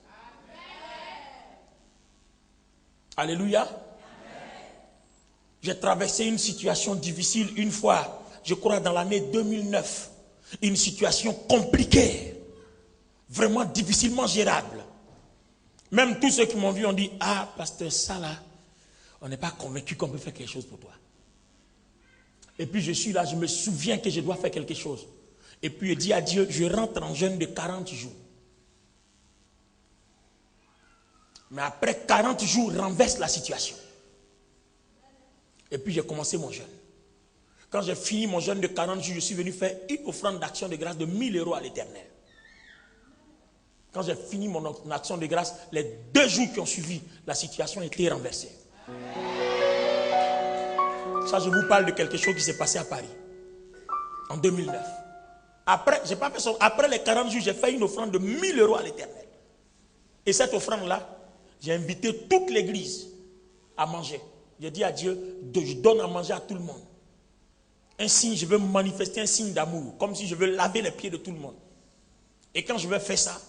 Alléluia. J'ai traversé une situation difficile une fois, je crois dans l'année 2009. Une situation compliquée, vraiment difficilement gérable. Même tous ceux qui m'ont vu ont dit, ah, pasteur, ça là, on n'est pas convaincu qu'on peut faire quelque chose pour toi. Et puis je suis là, je me souviens que je dois faire quelque chose. Et puis je dis à Dieu, je rentre en jeûne de 40 jours. Mais après 40 jours, renverse la situation. Et puis j'ai commencé mon jeûne. Quand j'ai fini mon jeûne de 40 jours, je suis venu faire une offrande d'action de grâce de 1000 € à l'Éternel. Quand j'ai fini mon action de grâce, les 2 jours qui ont suivi, la situation a été renversée. Ça, je vous parle de quelque chose qui s'est passé à Paris, en 2009. Après, j'ai pas fait ça. Après les 40 jours, j'ai fait une offrande de 1000 € à l'Éternel. Et cette offrande-là, J'ai invité toute l'église à manger. J'ai dit à Dieu, je donne à manger à tout le monde. Un signe, je veux manifester un signe d'amour, comme si je veux laver les pieds de tout le monde. Et quand je vais faire ça,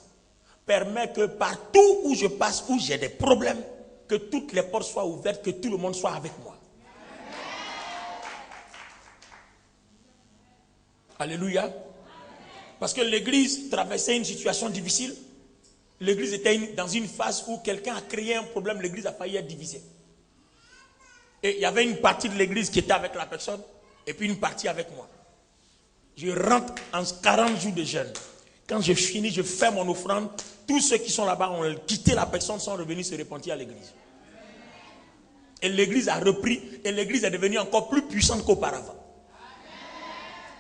permet que partout où je passe, où j'ai des problèmes, que toutes les portes soient ouvertes, que tout le monde soit avec moi. Alléluia. Parce que l'église traversait une situation difficile. L'église était dans une phase où quelqu'un a créé un problème, l'église a failli être divisée. Et il y avait une partie de l'église qui était avec la personne, et puis une partie avec moi. Je rentre en 40 jours de jeûne. Quand je finis, je fais mon offrande. Tous ceux qui sont là-bas ont quitté la personne, sont revenus se repentir à l'église. Et l'église a repris, et l'église est devenue encore plus puissante qu'auparavant.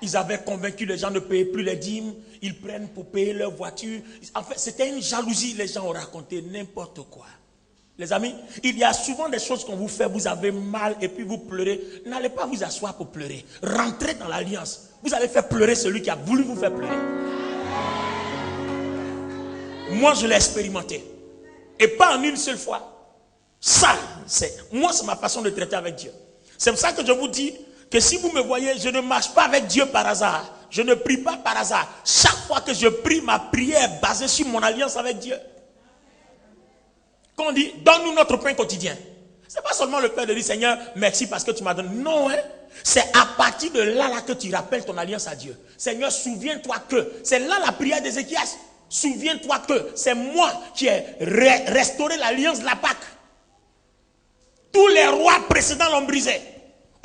Ils avaient convaincu les gens de ne payer plus les dîmes, ils prennent pour payer leur voiture. En fait, c'était une jalousie, les gens ont raconté n'importe quoi. Les amis, il y a souvent des choses qu'on vous fait, vous avez mal et puis vous pleurez. N'allez pas vous asseoir pour pleurer. Rentrez dans l'alliance. Vous allez faire pleurer celui qui a voulu vous faire pleurer. Moi, je l'ai expérimenté. Et pas en une seule fois. Ça, c'est ma façon de traiter avec Dieu. C'est pour ça que je vous dis que si vous me voyez, je ne marche pas avec Dieu par hasard. Je ne prie pas par hasard. Chaque fois que je prie, ma prière est basée sur mon alliance avec Dieu. Quand on dit, donne-nous notre pain quotidien. Ce n'est pas seulement le fait de dire, Seigneur, merci parce que tu m'as donné. Non, hein. C'est à partir de là que tu rappelles ton alliance à Dieu. Seigneur, souviens-toi que. C'est là la prière d'Ézéchias. Souviens-toi que c'est moi qui ai restauré l'alliance de la Pâque. Tous les rois précédents l'ont brisé.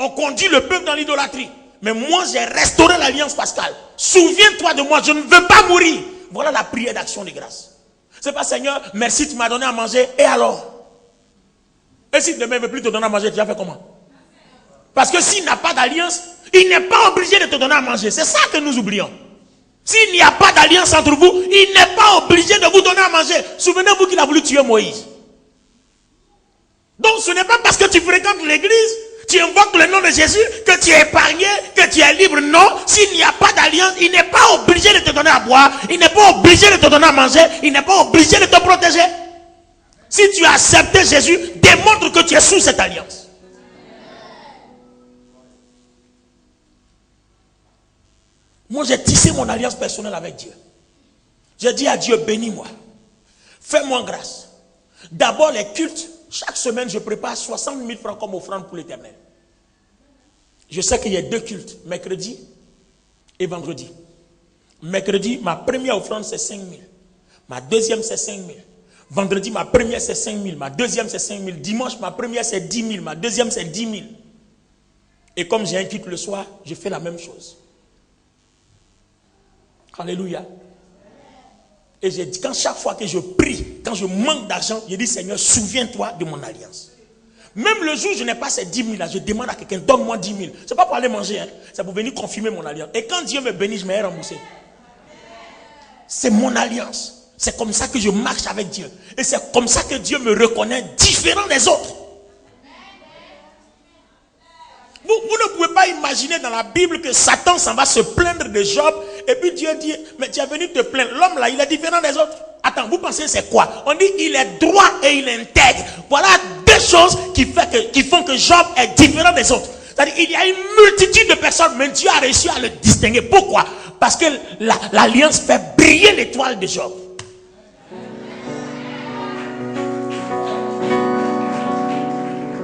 On conduit le peuple dans l'idolâtrie. Mais moi, j'ai restauré l'alliance pascale. Souviens-toi de moi, je ne veux pas mourir. Voilà la prière d'action de grâce. C'est pas Seigneur, merci, tu m'as donné à manger. Et alors? Et si demain il ne veut plus te donner à manger, tu vas faire comment? Parce que s'il n'a pas d'alliance, il n'est pas obligé de te donner à manger. C'est ça que nous oublions. S'il n'y a pas d'alliance entre vous, il n'est pas obligé de vous donner à manger. Souvenez-vous qu'il a voulu tuer Moïse. Donc ce n'est pas parce que tu fréquentes l'église, tu invoques le nom de Jésus, que tu es épargné, que tu es libre. Non, s'il n'y a pas d'alliance, il n'est pas obligé de te donner à boire, il n'est pas obligé de te donner à manger, il n'est pas obligé de te protéger. Si tu as accepté Jésus, démontre que tu es sous cette alliance. Moi, j'ai tissé mon alliance personnelle avec Dieu. J'ai dit à Dieu, bénis-moi. Fais-moi grâce. D'abord, les cultes. Chaque semaine, je prépare 60 000 francs comme offrande pour l'Éternel. Je sais qu'il y a 2 cultes, mercredi et vendredi. Mercredi, ma première offrande, c'est 5 000. Ma deuxième, c'est 5 000. Vendredi, ma première, c'est 5 000. Ma deuxième, c'est 5 000. Dimanche, ma première, c'est 10 000. Ma deuxième, c'est 10 000. Et comme j'ai un culte le soir, je fais la même chose. Alléluia. Et j'ai dit, quand chaque fois que je prie, quand je manque d'argent, je dis, Seigneur, souviens-toi de mon alliance. Même le jour où je n'ai pas ces 10 000 là, je demande à quelqu'un, donne-moi 10 000. Ce n'est pas pour aller manger, hein. C'est pour venir confirmer mon alliance. Et quand Dieu me bénit, je m'ai remboursé. C'est mon alliance. C'est comme ça que je marche avec Dieu. Et c'est comme ça que Dieu me reconnaît différent des autres. Vous ne pouvez pas imaginer dans la Bible que Satan s'en va se plaindre de Job. Et puis Dieu dit, mais tu es venu te plaindre. L'homme là, il est différent des autres. Attends, vous pensez c'est quoi? On dit il est droit et il est intègre. Voilà 2 choses qui font que Job est différent des autres. C'est-à-dire il y a une multitude de personnes, mais Dieu a réussi à le distinguer. Pourquoi? Parce que l'alliance fait briller l'étoile de Job.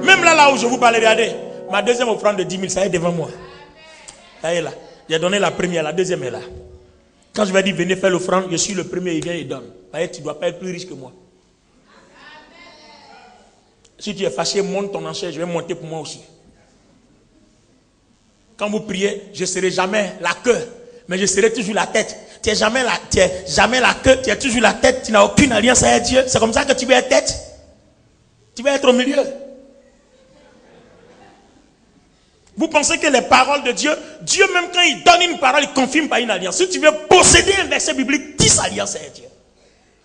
Même là où je vous parle, regardez. Ma deuxième offrande de 10 000, ça est devant moi. Ça est là. J'ai donné la première, la deuxième est là. Quand je vais dire venez faire l'offrande, je suis le premier, il vient et donne. Tu ne dois pas être plus riche que moi. Si tu es fâché, monte ton enchère, je vais monter pour moi aussi. Quand vous priez, je ne serai jamais la queue, mais je serai toujours la tête. Tu n'es jamais la queue, tu es toujours la tête, tu n'as aucune alliance avec Dieu. C'est comme ça que tu vas être tête. Tu vas être au milieu. Vous pensez que les paroles de Dieu, Dieu même quand il donne une parole, il confirme par une alliance. Si tu veux posséder un verset biblique, 10 alliances avec Dieu.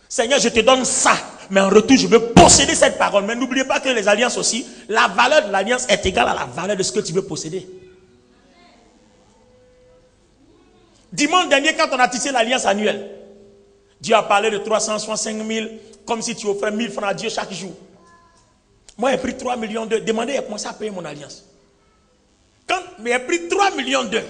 Seigneur, je te donne ça, mais en retour, je veux posséder cette parole. Mais n'oubliez pas que les alliances aussi, la valeur de l'alliance est égale à la valeur de ce que tu veux posséder. Dimanche dernier, quand on a tissé l'alliance annuelle, Dieu a parlé de 365 000 comme si tu offrais 1000 francs à Dieu chaque jour. Moi, j'ai pris 3 millions d'euros. Demandez, j'ai commencé à payer mon alliance. Quand j'ai pris 3 millions d'euros,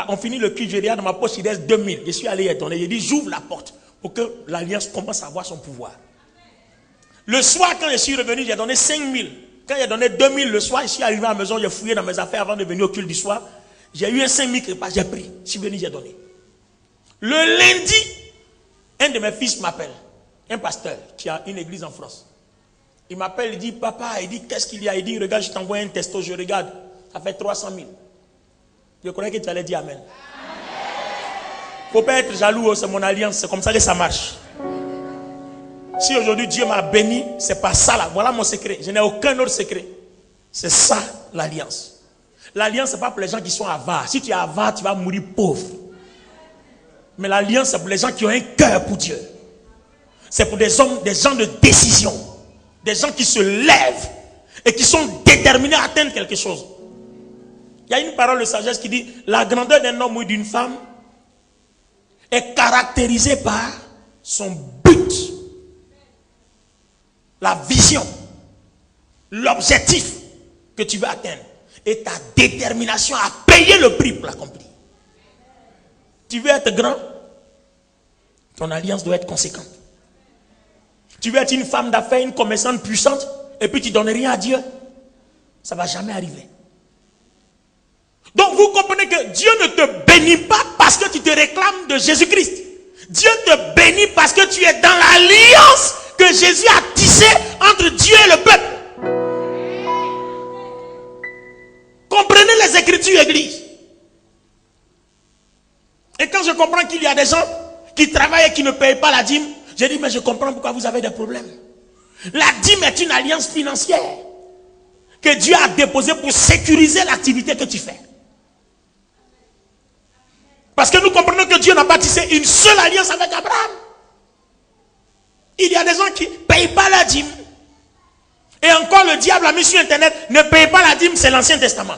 on finit le culte, je regarde dans ma poche, il reste 2000. Je suis allé y donner. J'ai dit, j'ouvre la porte pour que l'alliance commence à avoir son pouvoir. Le soir, quand je suis revenu, j'ai donné 5000. Quand j'ai donné 2000 le soir, je suis arrivé à la maison, j'ai fouillé dans mes affaires avant de venir au culte du soir. J'ai eu un 5000 qui repasse, j'ai pris. Je suis venu, j'ai donné. Le lundi, un de mes fils m'appelle, un pasteur qui a une église en France. Il m'appelle, il dit, papa, il dit, qu'est-ce qu'il y a? Il dit, regarde, je t'envoie un testo, je regarde. Ça fait 300 000. Je croyais que tu allais dire amen. Il ne faut pas être jaloux, c'est mon alliance, c'est comme ça que ça marche. Si aujourd'hui Dieu m'a béni, c'est pas ça là. Voilà mon secret. Je n'ai aucun autre secret. C'est ça l'alliance. L'alliance, c'est pas pour les gens qui sont avares. Si tu es avare, tu vas mourir pauvre. Mais l'alliance, c'est pour les gens qui ont un cœur pour Dieu. C'est pour des hommes, des gens de décision. Des gens qui se lèvent et qui sont déterminés à atteindre quelque chose. Il y a une parole de sagesse qui dit, la grandeur d'un homme ou d'une femme est caractérisée par son but, la vision, l'objectif que tu veux atteindre et ta détermination à payer le prix pour l'accomplir. Tu veux être grand, ton alliance doit être conséquente. Tu veux être une femme d'affaires, une commerçante puissante, et puis tu ne donnes rien à Dieu, ça ne va jamais arriver. Donc vous comprenez que Dieu ne te bénit pas parce que tu te réclames de Jésus-Christ. Dieu te bénit parce que tu es dans l'alliance que Jésus a tissée entre Dieu et le peuple. Comprenez les Écritures, Église. Et quand je comprends qu'il y a des gens qui travaillent et qui ne payent pas la dîme, je dis, mais je comprends pourquoi vous avez des problèmes. La dîme est une alliance financière que Dieu a déposée pour sécuriser l'activité que tu fais. Parce que nous comprenons que Dieu n'a pas tissé une seule alliance avec Abraham. Il y a des gens qui ne payent pas la dîme. Et encore le diable a mis sur internet, ne payez pas la dîme, c'est l'Ancien Testament.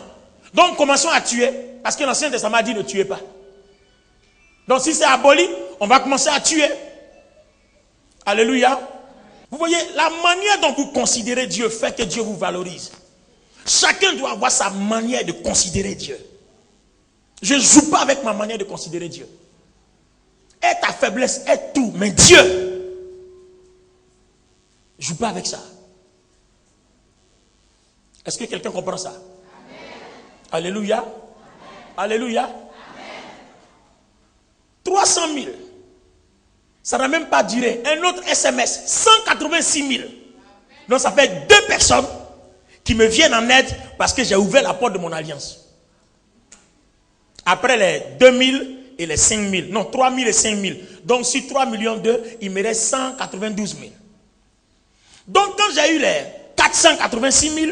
Donc commençons à tuer, parce que l'Ancien Testament a dit ne tuez pas. Donc si c'est aboli, on va commencer à tuer. Alléluia. Vous voyez, la manière dont vous considérez Dieu fait que Dieu vous valorise. Chacun doit avoir sa manière de considérer Dieu. Je ne joue pas avec ma manière de considérer Dieu. Et ta faiblesse est tout, mais Dieu, je ne joue pas avec ça. Est-ce que quelqu'un comprend ça? Amen. Alléluia. Amen. Alléluia. Amen. 300 000. Ça n'a même pas duré. Un autre SMS, 186 000. Donc ça fait 2 personnes qui me viennent en aide parce que j'ai ouvert la porte de mon alliance. Après les 2000 et les 5000. Non, 3000 et 5000. Donc sur 3 millions d'euros, il me reste 192 000. Donc quand j'ai eu les 486 000,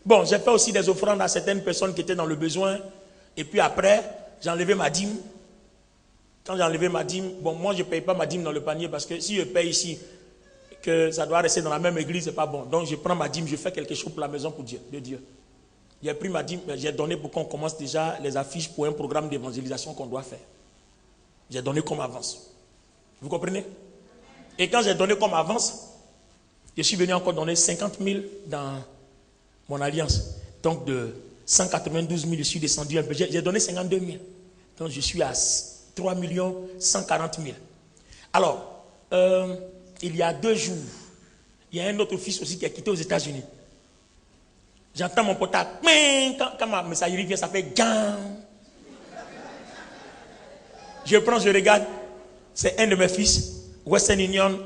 bon, j'ai fait aussi des offrandes à certaines personnes qui étaient dans le besoin. Et puis après, j'ai enlevé ma dîme. Quand j'ai enlevé ma dîme, bon, moi je ne paye pas ma dîme dans le panier parce que si je paye ici, que ça doit rester dans la même église, ce n'est pas bon. Donc je prends ma dîme, je fais quelque chose pour la maison pour Dieu, de Dieu. J'ai pris ma dîme, j'ai donné pour qu'on commence déjà les affiches pour un programme d'évangélisation qu'on doit faire. J'ai donné comme avance. Vous comprenez? Et quand j'ai donné comme avance, je suis venu encore donner 50 000 dans mon alliance. Donc de 192 000, je suis descendu un peu. J'ai donné 52 000. Donc je suis à 3 140 000. Alors, il y a 2 jours, il y a un autre fils aussi qui a quitté aux États-Unis. J'entends mon portable. Quand ma messagerie vient, ça fait gang. Je prends, je regarde. C'est un de mes fils, Western Union,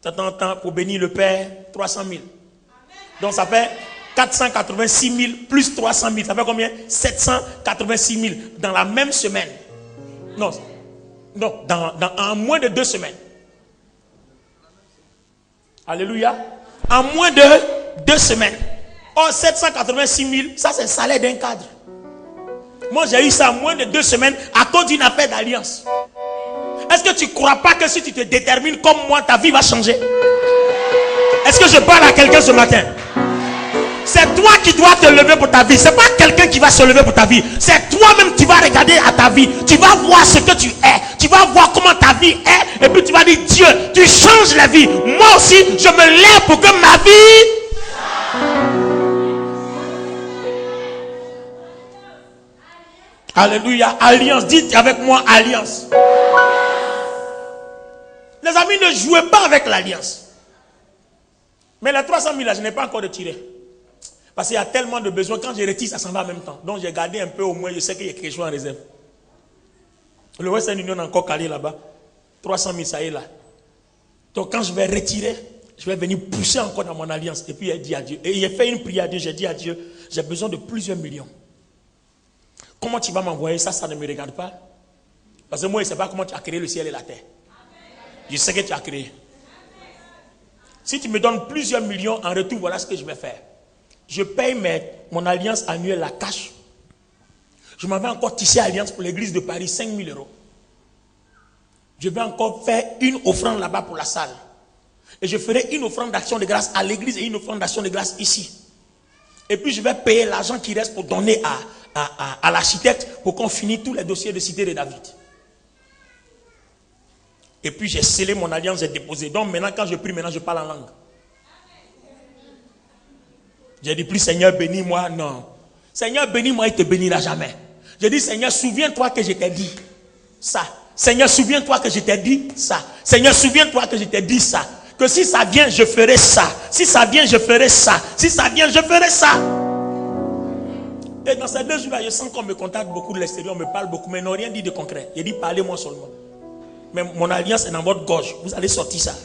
temps pour bénir le Père, 300 000. Donc ça fait 486 000 plus 300 000. Ça fait combien? 786 000 dans la même semaine. Non, en moins de 2 semaines. Alléluia. En moins de 2 semaines. Or, 786 000, ça c'est le salaire d'un cadre. Moi, j'ai eu ça en moins de 2 semaines à cause d'une affaire d'alliance. Est-ce que tu ne crois pas que si tu te détermines comme moi, ta vie va changer? Est-ce que je parle à quelqu'un ce matin? C'est toi qui dois te lever pour ta vie. C'est pas quelqu'un qui va se lever pour ta vie. C'est toi-même qui vas regarder à ta vie. Tu vas voir ce que tu es. Tu vas voir comment ta vie est. Et puis tu vas dire, Dieu, tu changes la vie. Moi aussi, je me lève pour que ma vie... Alléluia. Alliance. Dites avec moi, alliance. Les amis, ne jouez pas avec l'alliance. Mais les 300 000 là, je n'ai pas encore retiré. Parce qu'il y a tellement de besoins. Quand je retire, ça s'en va en même temps. Donc j'ai gardé un peu au moins. Je sais qu'il y a quelque chose en réserve. Le Western Union a encore calé là-bas. 300 000, ça y est là. Donc quand je vais retirer, je vais venir pousser encore dans mon alliance. Et puis il a dit à Dieu. Et il a fait une prière à Dieu. J'ai dit à Dieu, j'ai besoin de plusieurs millions. Comment tu vas m'envoyer ça? Ça ne me regarde pas. Parce que moi, je ne sais pas comment tu as créé le ciel et la terre. Je sais que tu as créé. Si tu me donnes plusieurs millions en retour, voilà ce que je vais faire. Je paye mon alliance annuelle, la cash. Je m'en vais encore tisser alliance pour l'église de Paris, 5 000 euros. Je vais encore faire une offrande là-bas pour la salle. Et je ferai une offrande d'action de grâce à l'église et une offrande d'action de grâce ici. Et puis je vais payer l'argent qui reste pour donner à l'architecte pour qu'on finisse tous les dossiers de Cité de David. Et puis j'ai scellé mon alliance, j'ai déposé. Donc maintenant quand je prie, maintenant je parle en langue. J'ai dit plus Seigneur bénis-moi, non. Seigneur bénis-moi, il ne te bénira jamais. J'ai dit Seigneur souviens-toi que je t'ai dit ça. Seigneur souviens-toi que je t'ai dit ça. Seigneur souviens-toi que je t'ai dit ça. Que si ça vient, je ferai ça. Si ça vient, je ferai ça. Si ça vient, je ferai ça. Et dans ces 2 jours-là, je sens qu'on me contacte beaucoup de l'extérieur, on me parle beaucoup, mais ils n'ont rien dit de concret. J'ai dit parlez-moi seulement. Mais mon alliance est dans votre gorge. Vous allez sortir ça.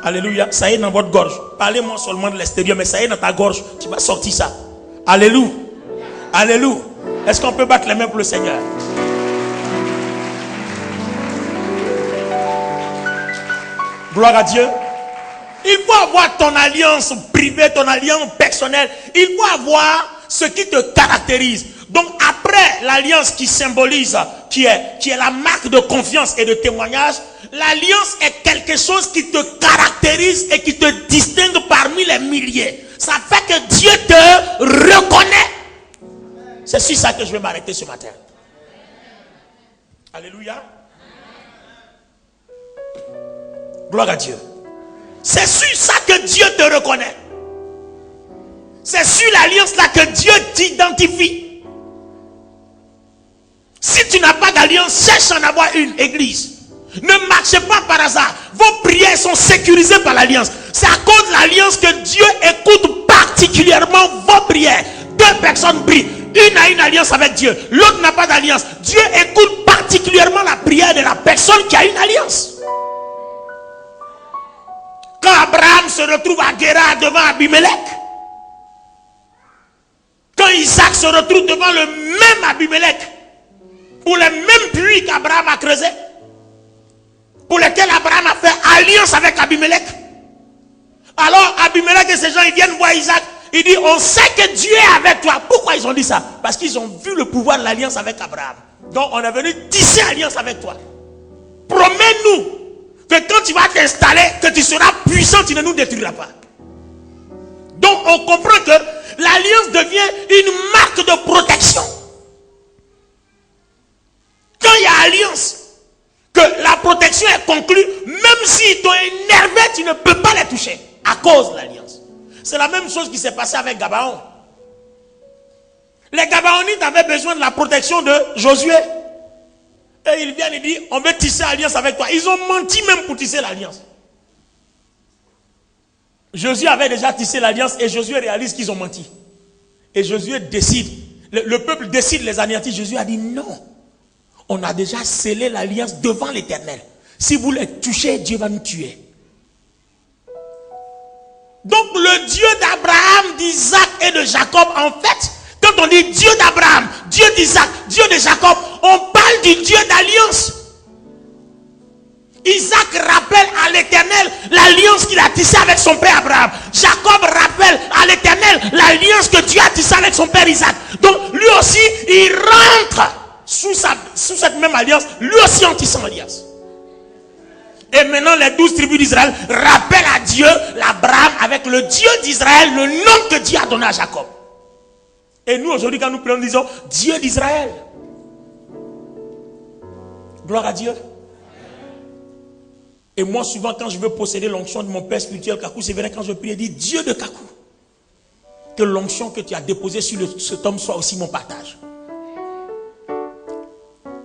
Alléluia. Ça y est dans votre gorge. Parlez-moi seulement de l'extérieur, mais ça y est dans ta gorge. Tu vas sortir ça. Alléluia. Alléluia. Est-ce qu'on peut battre les mains pour le Seigneur? Gloire à Dieu. Il faut avoir ton alliance privée, ton alliance personnelle. Il faut avoir ce qui te caractérise. Donc après l'alliance qui symbolise, qui est la marque de confiance et de témoignage, l'alliance est quelque chose qui te caractérise et qui te distingue parmi les milliers. Ça fait que Dieu te reconnaît. C'est sur ça que je vais m'arrêter ce matin. Alléluia. Gloire à Dieu. C'est sur ça que Dieu te reconnaît. C'est sur l'alliance là que Dieu t'identifie. Si tu n'as pas d'alliance, cherche à en avoir une, église. Ne marchez pas par hasard. Vos prières sont sécurisées par l'alliance. C'est à cause de l'alliance que Dieu écoute particulièrement vos prières. 2 personnes prient. Une a une alliance avec Dieu. L'autre n'a pas d'alliance. Dieu écoute particulièrement la prière de la personne qui a une alliance. Quand Abraham se retrouve à Guérar devant Abimelech, quand Isaac se retrouve devant le même Abimelech, pour les mêmes puits qu'Abraham a creusé, pour lesquels Abraham a fait alliance avec Abimelech. Alors Abimelech et ses gens, ils viennent voir Isaac. Ils disent, on sait que Dieu est avec toi. Pourquoi ils ont dit ça? Parce qu'ils ont vu le pouvoir de l'alliance avec Abraham. Donc on est venu tisser alliance avec toi. Promets-nous que quand tu vas t'installer, que tu seras puissant, tu ne nous détruiras pas. Donc on comprend que l'alliance devient une marque de protection. Quand il y a alliance, que la protection est conclue, même s'ils t'ont énervé, tu ne peux pas les toucher à cause de l'alliance. C'est la même chose qui s'est passé avec Gabaon. Les Gabaonites avaient besoin de la protection de Josué. Et ils viennent et disent, on veut tisser l'alliance avec toi. Ils ont menti même pour tisser l'alliance. Josué avait déjà tissé l'alliance et Josué réalise qu'ils ont menti. Et Josué décide, le peuple décide de les anéantir. Josué a dit non. On a déjà scellé l'alliance devant l'Éternel. Si vous les touchez, Dieu va nous tuer. Donc le Dieu d'Abraham, d'Isaac et de Jacob, en fait, quand on dit Dieu d'Abraham, Dieu d'Isaac, Dieu de Jacob, on parle du Dieu d'alliance. Isaac rappelle à l'Éternel l'alliance qu'il a tissée avec son père Abraham. Jacob rappelle à l'Éternel l'alliance que Dieu a tissée avec son père Isaac. Donc lui aussi, il rentre sous cette même alliance, lui aussi en tissant l'alliance. Et maintenant les 12 tribus d'Israël rappellent à Dieu l'Abraham avec le Dieu d'Israël, le nom que Dieu a donné à Jacob. Et nous aujourd'hui quand nous prions, nous disons Dieu d'Israël. Gloire à Dieu. Et moi souvent quand je veux posséder l'onction de mon père spirituel Kakou, c'est vrai quand je prie, je dis Dieu de Kakou. Que l'onction que tu as déposée sur cet homme soit aussi mon partage.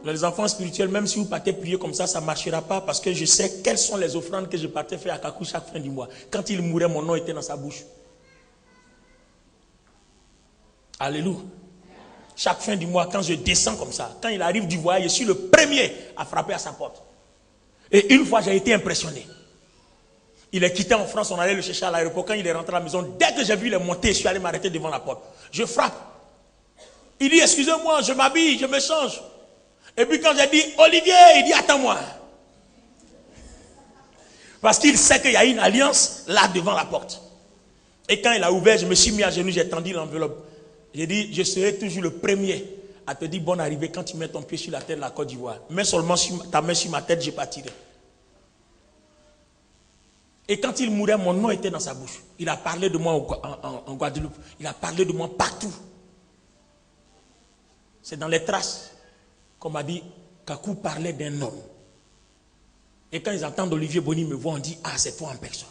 Les enfants spirituels, même si vous partez prier comme ça ne marchera pas parce que je sais quelles sont les offrandes que je partais faire à Kakou chaque fin du mois. Quand il mourait, mon nom était dans sa bouche. Alléluia. Chaque fin du mois, quand je descends comme ça, quand il arrive du voyage, je suis le premier à frapper à sa porte. Et une fois, j'ai été impressionné. Il est quitté en France, on allait le chercher à l'aéroport. Quand il est rentré à la maison, dès que j'ai vu les monter, je suis allé m'arrêter devant la porte. Je frappe. Il dit, excusez-moi, je m'habille, je me change. Et puis quand j'ai dit, Olivier, il dit, attends-moi. Parce qu'il sait qu'il y a une alliance là devant la porte. Et quand il a ouvert, je me suis mis à genoux, j'ai tendu l'enveloppe. J'ai dit, je serai toujours le premier à te dire bonne arrivée quand tu mets ton pied sur la tête de la Côte d'Ivoire. Mets seulement ta main sur ma tête, je partirai. Et quand il mourait, mon nom était dans sa bouche. Il a parlé de moi en Guadeloupe. Il a parlé de moi partout. C'est dans les traces qu'on m'a dit, Kakou parlait d'un homme. Et quand ils entendent Olivier Boni me voir, on dit, ah, c'est toi en personne.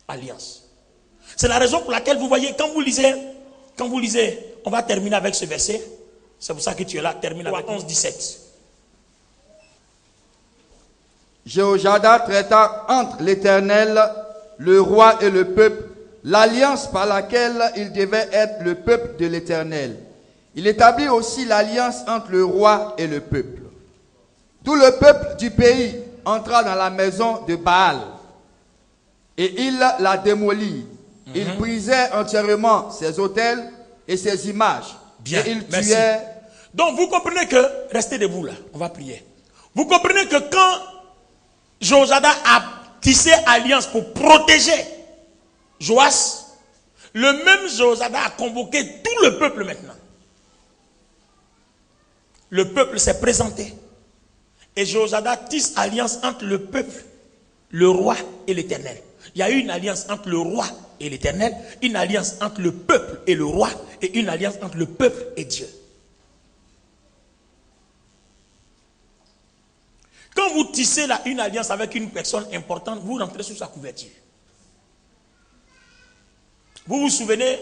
Alliance. C'est la raison pour laquelle vous voyez, quand vous lisez, on va terminer avec ce verset. C'est pour ça que tu es là, termine avec 11-17. Jéhoiada traita entre l'Éternel, le roi et le peuple, l'alliance par laquelle il devait être le peuple de l'Éternel. Il établit aussi l'alliance entre le roi et le peuple. Tout le peuple du pays entra dans la maison de Baal et il la démolit. Il brisait entièrement ses autels et ses images. Bien, et il merci. tuait. Donc vous comprenez que, restez debout là, on va prier. Vous comprenez que quand Jéhoiada a tissé alliance pour protéger Joas, le même Jéhoiada a convoqué tout le peuple maintenant. Le peuple s'est présenté. Et Jéhoiada tisse alliance entre le peuple, le roi et l'Éternel. Il y a eu une alliance entre le roi et l'Éternel, une alliance entre le peuple et le roi, et une alliance entre le peuple et Dieu. Quand vous tissez une alliance avec une personne importante, vous rentrez sous sa couverture. Vous vous souvenez,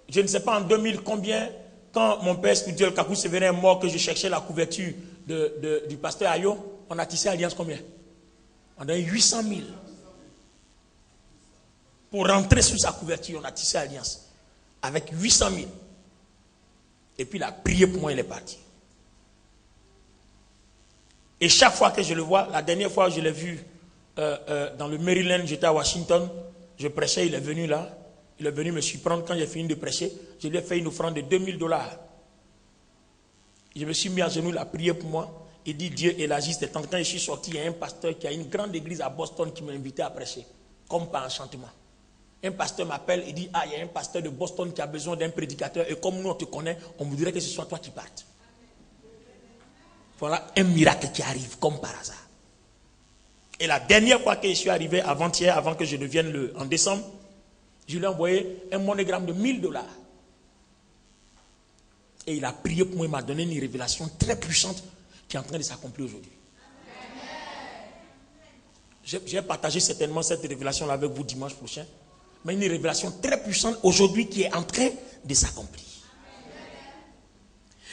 je ne sais pas en 2000 combien, quand mon père spirituel Kakou Sévérin est mort, que je cherchais la couverture du pasteur Ayo, on a tissé alliance combien? On a eu 800 000. Pour rentrer sous sa couverture, on a tissé alliance avec 800 000. Et puis il a prié pour moi, il est parti. Et chaque fois que je le vois, la dernière fois je l'ai vu dans le Maryland, j'étais à Washington, je prêchais, il est venu là, il est venu me surprendre quand j'ai fini de prêcher, je lui ai fait une offrande de $2000. Je me suis mis à genoux, il a prié pour moi, il dit Dieu élargit ses tentes. Quand je suis sorti, il y a un pasteur qui a une grande église à Boston qui m'a invité à prêcher, comme par enchantement. Un pasteur m'appelle et dit, ah, il y a un pasteur de Boston qui a besoin d'un prédicateur et comme nous on te connaît, on voudrait que ce soit toi qui partes. Voilà un miracle qui arrive comme par hasard. Et la dernière fois que je suis arrivé avant-hier, avant que je ne vienne en décembre, je lui ai envoyé un monogramme de $1000. Et il a prié pour moi, il m'a donné une révélation très puissante qui est en train de s'accomplir aujourd'hui. J'ai partagé certainement cette révélation-là avec vous dimanche prochain. Mais une révélation très puissante aujourd'hui qui est en train de s'accomplir.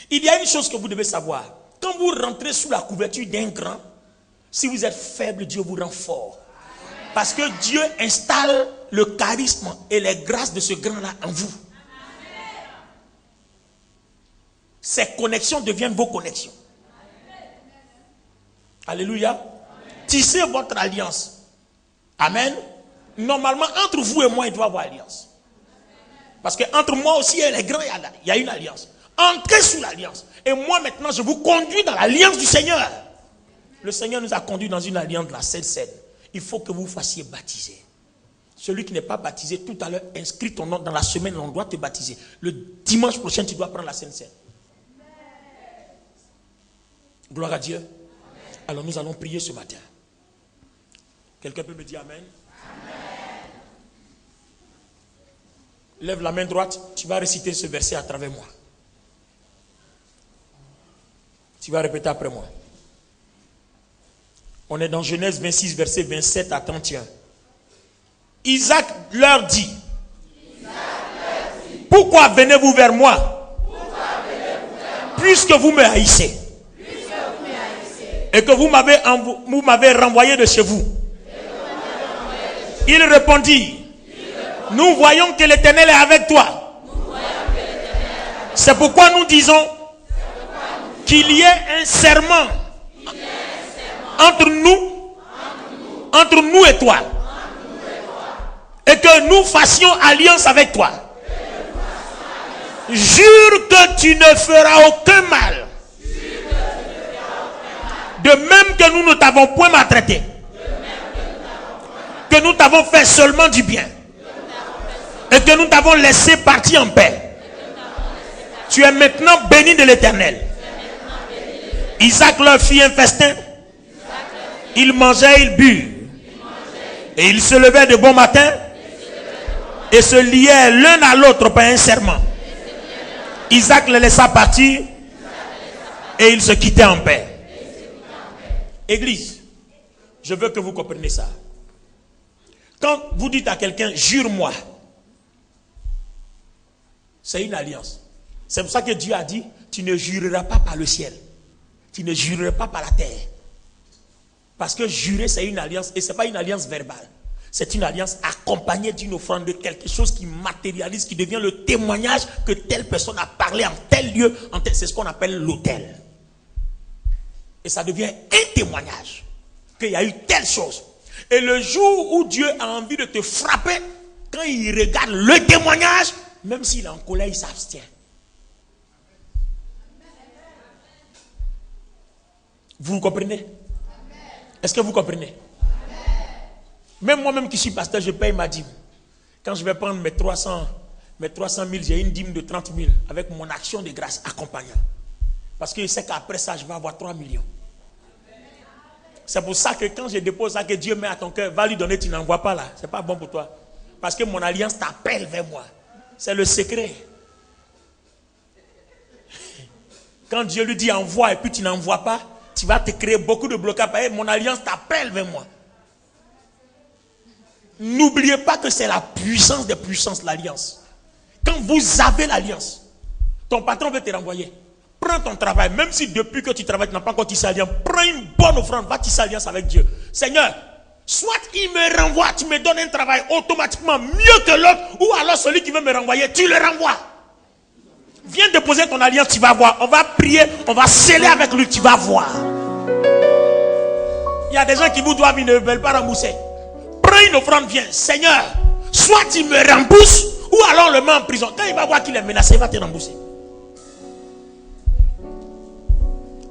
Il y a une chose que vous devez savoir. Quand vous rentrez sous la couverture d'un grand, si vous êtes faible, Dieu vous rend fort. Parce que Dieu installe le charisme et les grâces de ce grand-là en vous. Ces connexions deviennent vos connexions. Alléluia. Tissez votre alliance. Amen. Normalement, entre vous et moi, il doit y avoir alliance. Parce que entre moi aussi et les grands, il y a une alliance. Entrez sous l'alliance. Et moi, maintenant, je vous conduis dans l'alliance du Seigneur. Le Seigneur nous a conduits dans une alliance de la Sainte Seine. Il faut que vous vous fassiez baptiser. Celui qui n'est pas baptisé, tout à l'heure, inscris ton nom dans la semaine, on doit te baptiser. Le dimanche prochain, tu dois prendre la Sainte Seine. Gloire à Dieu. Alors nous allons prier ce matin. Quelqu'un peut me dire Amen? Lève la main droite, tu vas réciter ce verset à travers moi. Tu vas répéter après moi. On est dans Genèse 26, verset 27 à 31. Isaac leur dit, pourquoi venez-vous vers moi, puisque vous me haïssez, et que vous m'avez renvoyé de chez vous? Il répondit, nous voyons que l'Éternel est avec toi. C'est pourquoi nous disons qu'il y ait un serment entre nous et toi, et que nous fassions alliance avec toi. Jure que tu ne feras aucun mal, de même que nous ne t'avons point maltraité, que nous t'avons fait seulement du bien, et que nous t'avons laissé partir en paix. Tu es maintenant béni de l'Éternel. Isaac leur fit un festin. Ils mangeaient, ils burent. Et ils se levaient de bon matin et se liaient l'un à l'autre par un serment. Isaac les laissa partir et ils se quittaient en paix. Église, je veux que vous compreniez ça. Quand vous dites à quelqu'un, jure-moi, c'est une alliance. C'est pour ça que Dieu a dit, tu ne jureras pas par le ciel. Tu ne jureras pas par la terre. Parce que jurer, c'est une alliance. Et ce n'est pas une alliance verbale. C'est une alliance accompagnée d'une offrande, de quelque chose qui matérialise, qui devient le témoignage que telle personne a parlé en tel lieu. C'est ce qu'on appelle l'autel. Et ça devient un témoignage qu'il y a eu telle chose. Et le jour où Dieu a envie de te frapper, quand il regarde le témoignage, même s'il est en colère, il s'abstient. Vous comprenez? Est-ce que vous comprenez? Même moi-même qui suis pasteur, je paye ma dîme. Quand je vais prendre mes 300 000, j'ai une dîme de 30 000 avec mon action de grâce accompagnant. Parce que je sais qu'après ça, je vais avoir 3 millions. C'est pour ça que quand je dépose ça, que Dieu met à ton cœur, va lui donner, tu n'envoies pas là. C'est pas bon pour toi. Parce que mon alliance t'appelle vers moi. C'est le secret. Quand Dieu lui dit envoie et puis tu n'envoies pas, tu vas te créer beaucoup de blocages. Mon alliance t'appelle vers moi. N'oubliez pas que c'est la puissance des puissances, l'alliance. Quand vous avez l'alliance, ton patron veut te renvoyer. Prends ton travail, même si depuis que tu travailles, tu n'as pas encore tissé alliance, prends une bonne offrande, va tisser alliance avec Dieu. Seigneur, soit il me renvoie, tu me donnes un travail automatiquement mieux que l'autre, ou alors celui qui veut me renvoyer, tu le renvoies. Viens déposer ton alliance, tu vas voir. On va prier, on va sceller avec lui, tu vas voir. Il y a des gens qui vous doivent, ils ne veulent pas rembourser. Prends une offrande, viens. Seigneur, soit il me rembourse, ou alors le met en prison. Quand il va voir qu'il est menacé, il va te rembourser.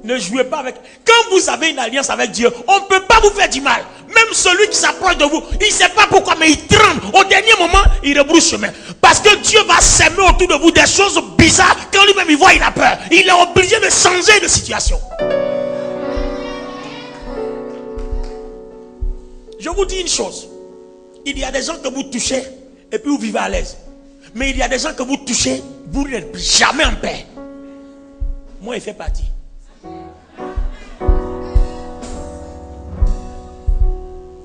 Ne jouez pas avec. Quand vous avez une alliance avec Dieu, on ne peut pas vous faire du mal. Même celui qui s'approche de vous, il ne sait pas pourquoi, mais il tremble. Au dernier moment, il rebrousse chemin. Parce que Dieu va s'aimer autour de vous des choses bizarres. Quand lui-même il voit, il a peur. Il est obligé de changer de situation. Je vous dis une chose. Il y a des gens que vous touchez et puis vous vivez à l'aise. Mais il y a des gens que vous touchez, vous n'êtes jamais en paix. Moi, il fait partie.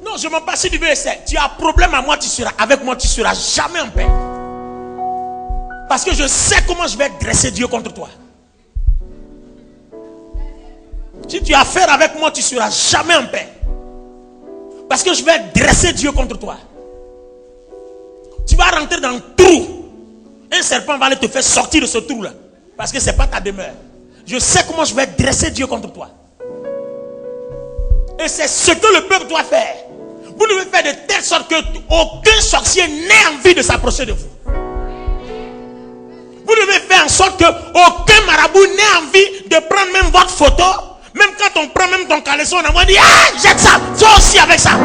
Non, je m'en passe du verset. Tu as un problème à moi, avec moi, tu seras jamais en paix. Parce que je sais comment je vais dresser Dieu contre toi. Si tu as affaire avec moi, tu seras jamais en paix. Parce que je vais dresser Dieu contre toi. Tu vas rentrer dans un trou. Un serpent va aller te faire sortir de ce trou-là. Parce que ce n'est pas ta demeure. Je sais comment je vais dresser Dieu contre toi. Et c'est ce que le peuple doit faire. Vous devez faire de telle sorte que aucun sorcier n'ait envie de s'approcher de vous. Vous devez faire en sorte que aucun marabout n'ait envie de prendre même votre photo. Même quand on prend même ton caleçon, on va dire ah, jette ça, toi aussi avec ça.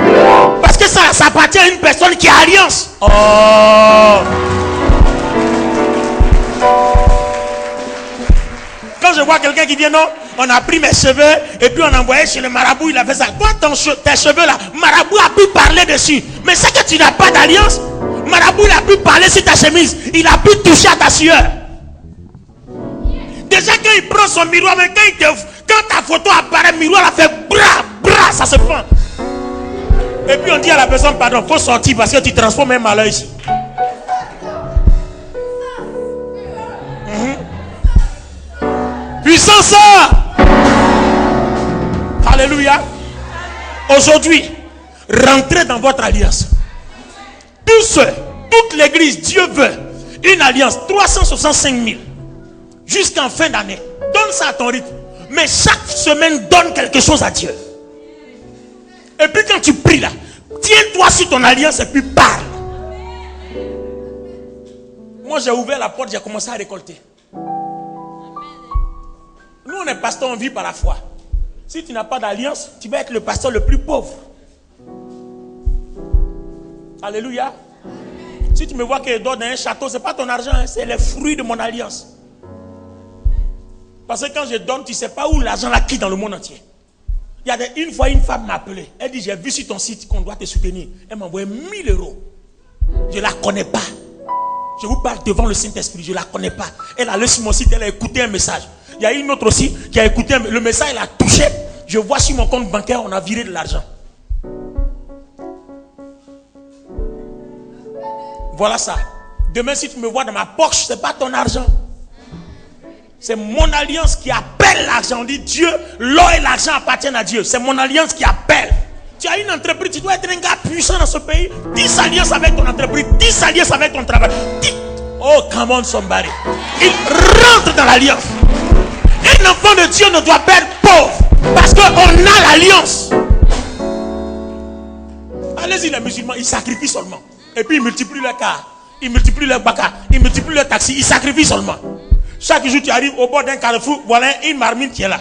Parce que ça appartient à une personne qui a alliance. Oh. Quand je vois quelqu'un qui dit non, on a pris mes cheveux et puis on a envoyé chez le marabout, il a fait ça. Toi, tes cheveux là, marabout a pu parler dessus. Mais c'est que tu n'as pas d'alliance. Marabout, il a pu parler sur ta chemise. Il a pu toucher à ta sueur. Déjà, quand il prend son miroir, mais quand ta photo apparaît, le miroir a fait bras, ça se fend. Et puis on dit à la personne, pardon, il faut sortir parce que tu transformes un malheur ici. Puissance. Alléluia. Aujourd'hui, rentrez dans votre alliance. Toute l'église, Dieu veut une alliance 365 000 jusqu'en fin d'année. Donne ça à ton rythme. Mais chaque semaine, donne quelque chose à Dieu. Et puis quand tu pries là, tiens-toi sur ton alliance et puis parle. Moi j'ai ouvert la porte, j'ai commencé à récolter. Nous on est pasteur, on vit par la foi. Si tu n'as pas d'alliance, tu vas être le pasteur le plus pauvre. Alléluia. Si tu me vois que je dors dans un château, ce n'est pas ton argent, hein, c'est les fruits de mon alliance. Parce que quand je donne, tu ne sais pas où l'argent la quitte dans le monde entier. Il y a une fois, une femme m'a appelé. Elle dit, j'ai vu sur ton site qu'on doit te soutenir. Elle m'a envoyé 1000 euros. Je ne la connais pas. Je vous parle devant le Saint-Esprit, je ne la connais pas. Elle a allé sur mon site, elle a écouté un message. Il y a une autre aussi qui a écouté le message, elle a touché. Je vois sur mon compte bancaire, on a viré de l'argent. Voilà ça. Demain, si tu me vois dans ma poche, ce n'est pas ton argent. C'est mon alliance qui appelle l'argent. On dit Dieu, l'or et l'argent appartiennent à Dieu. C'est mon alliance qui appelle. Tu as une entreprise, tu dois être un gars puissant dans ce pays. 10 alliances avec ton entreprise, 10 alliances avec ton travail. Oh, come on somebody. Il rentre dans l'alliance. Un enfant de Dieu ne doit pas être pauvre. Parce qu'on a l'alliance. Allez-y les musulmans, ils sacrifient seulement. Et puis ils multiplient leurs cars. Ils multiplient leurs bacas. Ils multiplient leurs taxis. Ils sacrifient seulement. Chaque jour tu arrives au bord d'un carrefour. Voilà une marmite qui est là.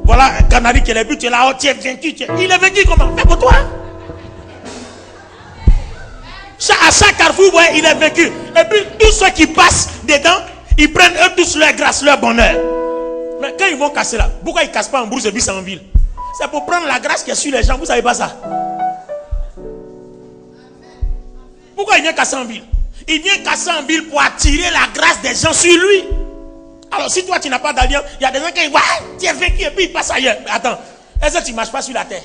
Voilà un canari qui est là. Puis tu es là. Oh, tu es vaincu. Il est vaincu comment? Fais pour toi. À chaque carrefour, ouais, il est vaincu. Et puis tous ceux qui passent dedans, ils prennent eux tous leur grâce, leur bonheur. Mais quand ils vont casser là, pourquoi ils ne cassent pas en Brousse et puis en ville? C'est pour prendre la grâce qui est sur les gens. Vous ne savez pas ça? Pourquoi il vient casser en ville? Il vient casser en ville pour attirer la grâce des gens sur lui. Alors si toi tu n'as pas d'alliance, il y a des gens qui voient, tu es vaincu et puis ils passent ailleurs. Mais attends, est-ce que tu ne marches pas sur la terre?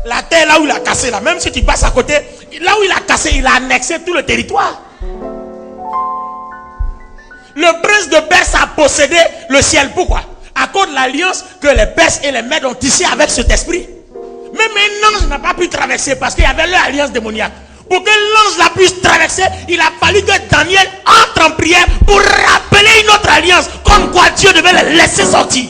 La terre là où il a cassé là, même si tu passes à côté, là où il a cassé, il a annexé tout le territoire. Le prince de Perse a possédé le ciel. Pourquoi? À cause de l'alliance que les Perses et les Mèdes ont tissée avec cet esprit. Même un ange n'a pas pu traverser parce qu'il y avait leur alliance démoniaque. Pour que l'ange la puisse traverser, il a fallu que Daniel entre en prière pour rappeler une autre alliance, comme quoi Dieu devait les laisser sortir.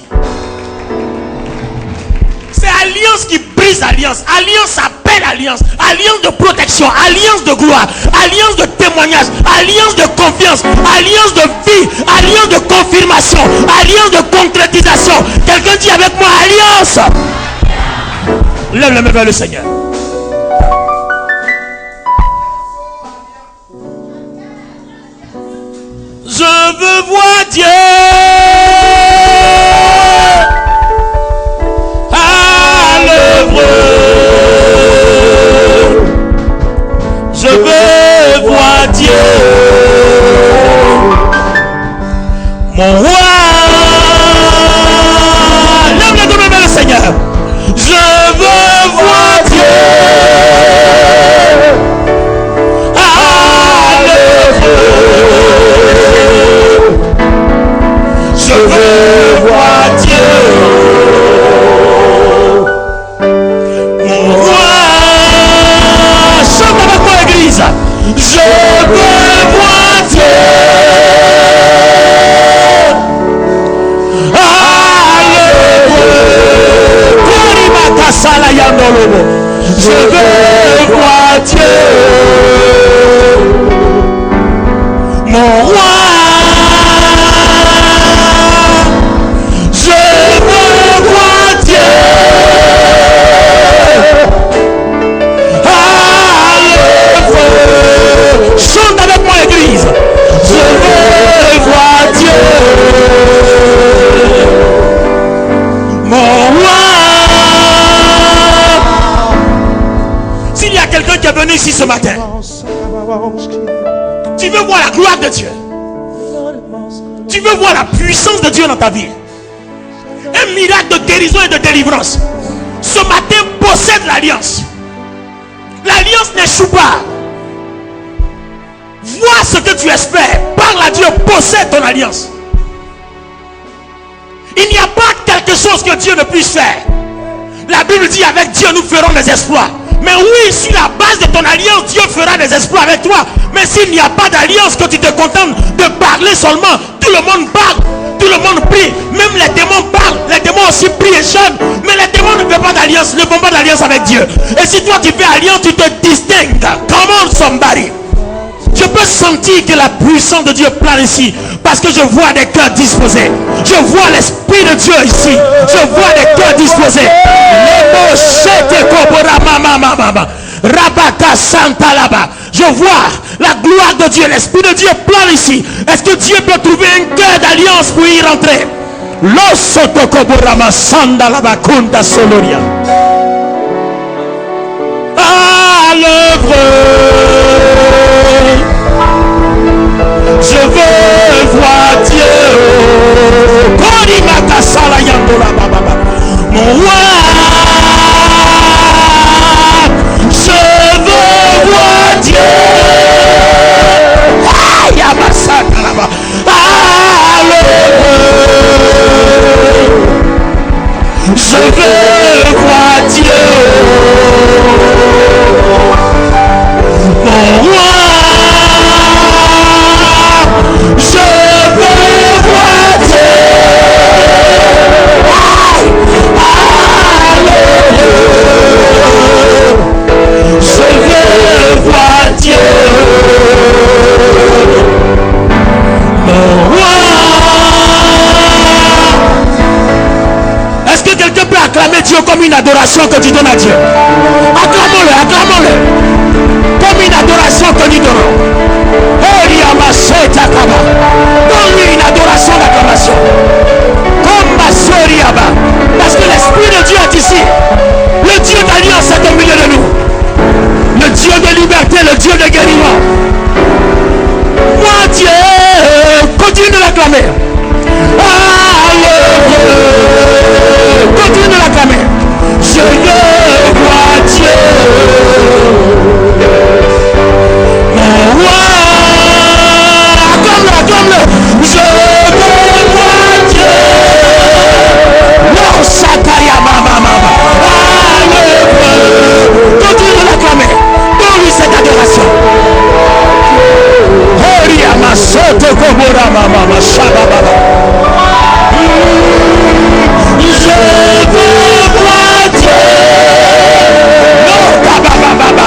C'est alliance qui brise alliance. Alliance appelle alliance. Alliance de protection, alliance de gloire, alliance de témoignage, alliance de confiance, alliance de vie, alliance de confirmation, alliance de concrétisation. Quelqu'un dit avec moi alliance. Lève la main vers le Seigneur. Je veux voir Dieu à l'œuvre. Je veux voir Dieu, mon roi. Lève les deux mains vers le Seigneur. Je veux voir Dieu à l'œuvre. Je veux voir Dieu, mon roi. Chante avec moi l'église. Je veux voir Dieu à l'œuvre. Je veux voir Dieu, mon roi. Chante avec moi l'église. Je veux voir Dieu. qui est venu ici ce matin, tu veux voir la gloire de Dieu, tu veux voir la puissance de Dieu dans ta vie, un miracle de guérison et de délivrance, ce matin possède l'alliance. L'alliance n'échoue pas. Vois ce que tu espères, parle à Dieu, possède ton alliance. Il n'y a pas quelque chose que Dieu ne puisse faire. La Bible dit avec Dieu nous ferons des exploits. Mais oui, sur la base de ton alliance, Dieu fera des exploits avec toi. Mais s'il n'y a pas d'alliance, que tu te contentes de parler seulement, tout le monde parle, tout le monde prie, même les démons parlent, les démons aussi prient et chantent, mais les démons ne font pas d'alliance, ne font pas d'alliance avec Dieu. Et si toi tu fais alliance, tu te distingues. Come on somebody. Je peux sentir que la puissance de Dieu plane ici, parce que je vois des cœurs disposés. Je vois l'Esprit de Dieu ici. Je vois des cœurs disposés. Je vois la gloire de Dieu. L'Esprit de Dieu plane ici. Est-ce que Dieu peut trouver un cœur d'alliance pour y rentrer? À l'œuvre, je veux voir Dieu. Mon roi, je veux voir Dieu. Je veux voir Dieu. Mon roi, je veux voir Dieu. Je veux voir Dieu. Mon roi. Est-ce que quelqu'un peut acclamer Dieu comme une adoration que tu donnes à Dieu? Acclamons-le, acclamons-le. Comme une adoration que nous donnons. Donne-lui une adoration d'acclamation. Comme Basoriaba. Parce que l'Esprit de Dieu est ici. Le Dieu d'alliance est au milieu de nous. Le Dieu de liberté, le Dieu de guérison. Moi Dieu, continue de l'acclamer. Continue de l'acclamer. Je veux voir Dieu. Mon roi, acclame-le, acclame-le. Je veux voir Dieu. Non, Sakaria, mama. Continue de l'acclamer. Donne-lui cette adoration. Oriama soto kobora mama shababa. Je veux voir Dieu. Non,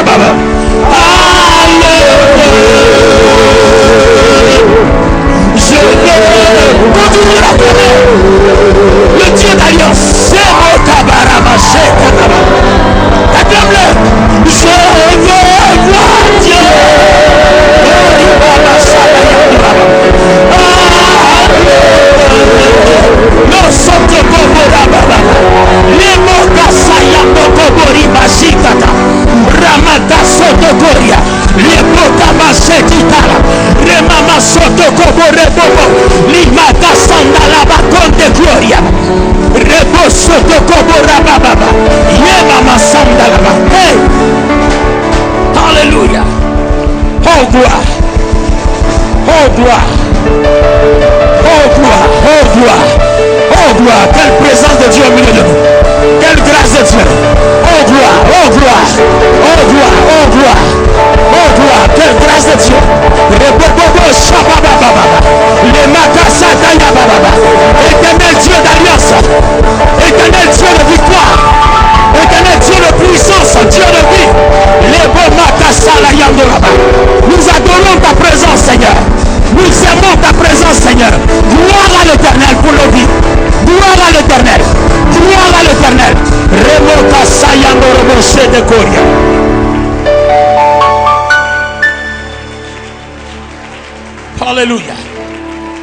baba. Je veux continuer à donner le Dieu d'alliance. C'est mon tabarama, acclame-le. Je veux voir Dieu. Non, soto kobora baba. Les mots sayando kobori bashikata. Ramata soto koria. Les potama sekitala. Remama soto kobore bobo. Limata sandala bakonde gloria. Rebo soto kobora baba. Yemama sandala ba. Hey. Alléluia. Oh gloire. Oh gloire. Oh gloire. Oh gloire. Oh gloire. Quelle présence de Dieu au milieu de nous. Quelle grâce de Dieu. Oh gloire. Oh gloire. Oh gloire. Oh gloire. Oh gloire. Quelle grâce de Dieu. Les makasata yababa. Éternel Dieu d'alliance. Éternel Dieu de victoire. Éternel Dieu de puissance. Dieu de vie. Les beaux makasala yandoraba. Nous adorons ta présence, Seigneur. Nous aimons ta présence, Seigneur. Gloire à l'Éternel pour nos vies. Gloire à l'Éternel. Gloire à l'Éternel. Remoka sayandorobo de Koria. Alléluia.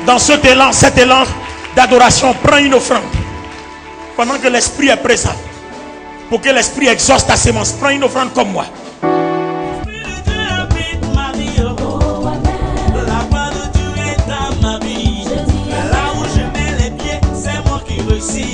Dans cet élan d'adoration, prends une offrande. Pendant que l'Esprit est présent. Pour que l'Esprit exauce ta sémence. Prends une offrande comme moi. réussir.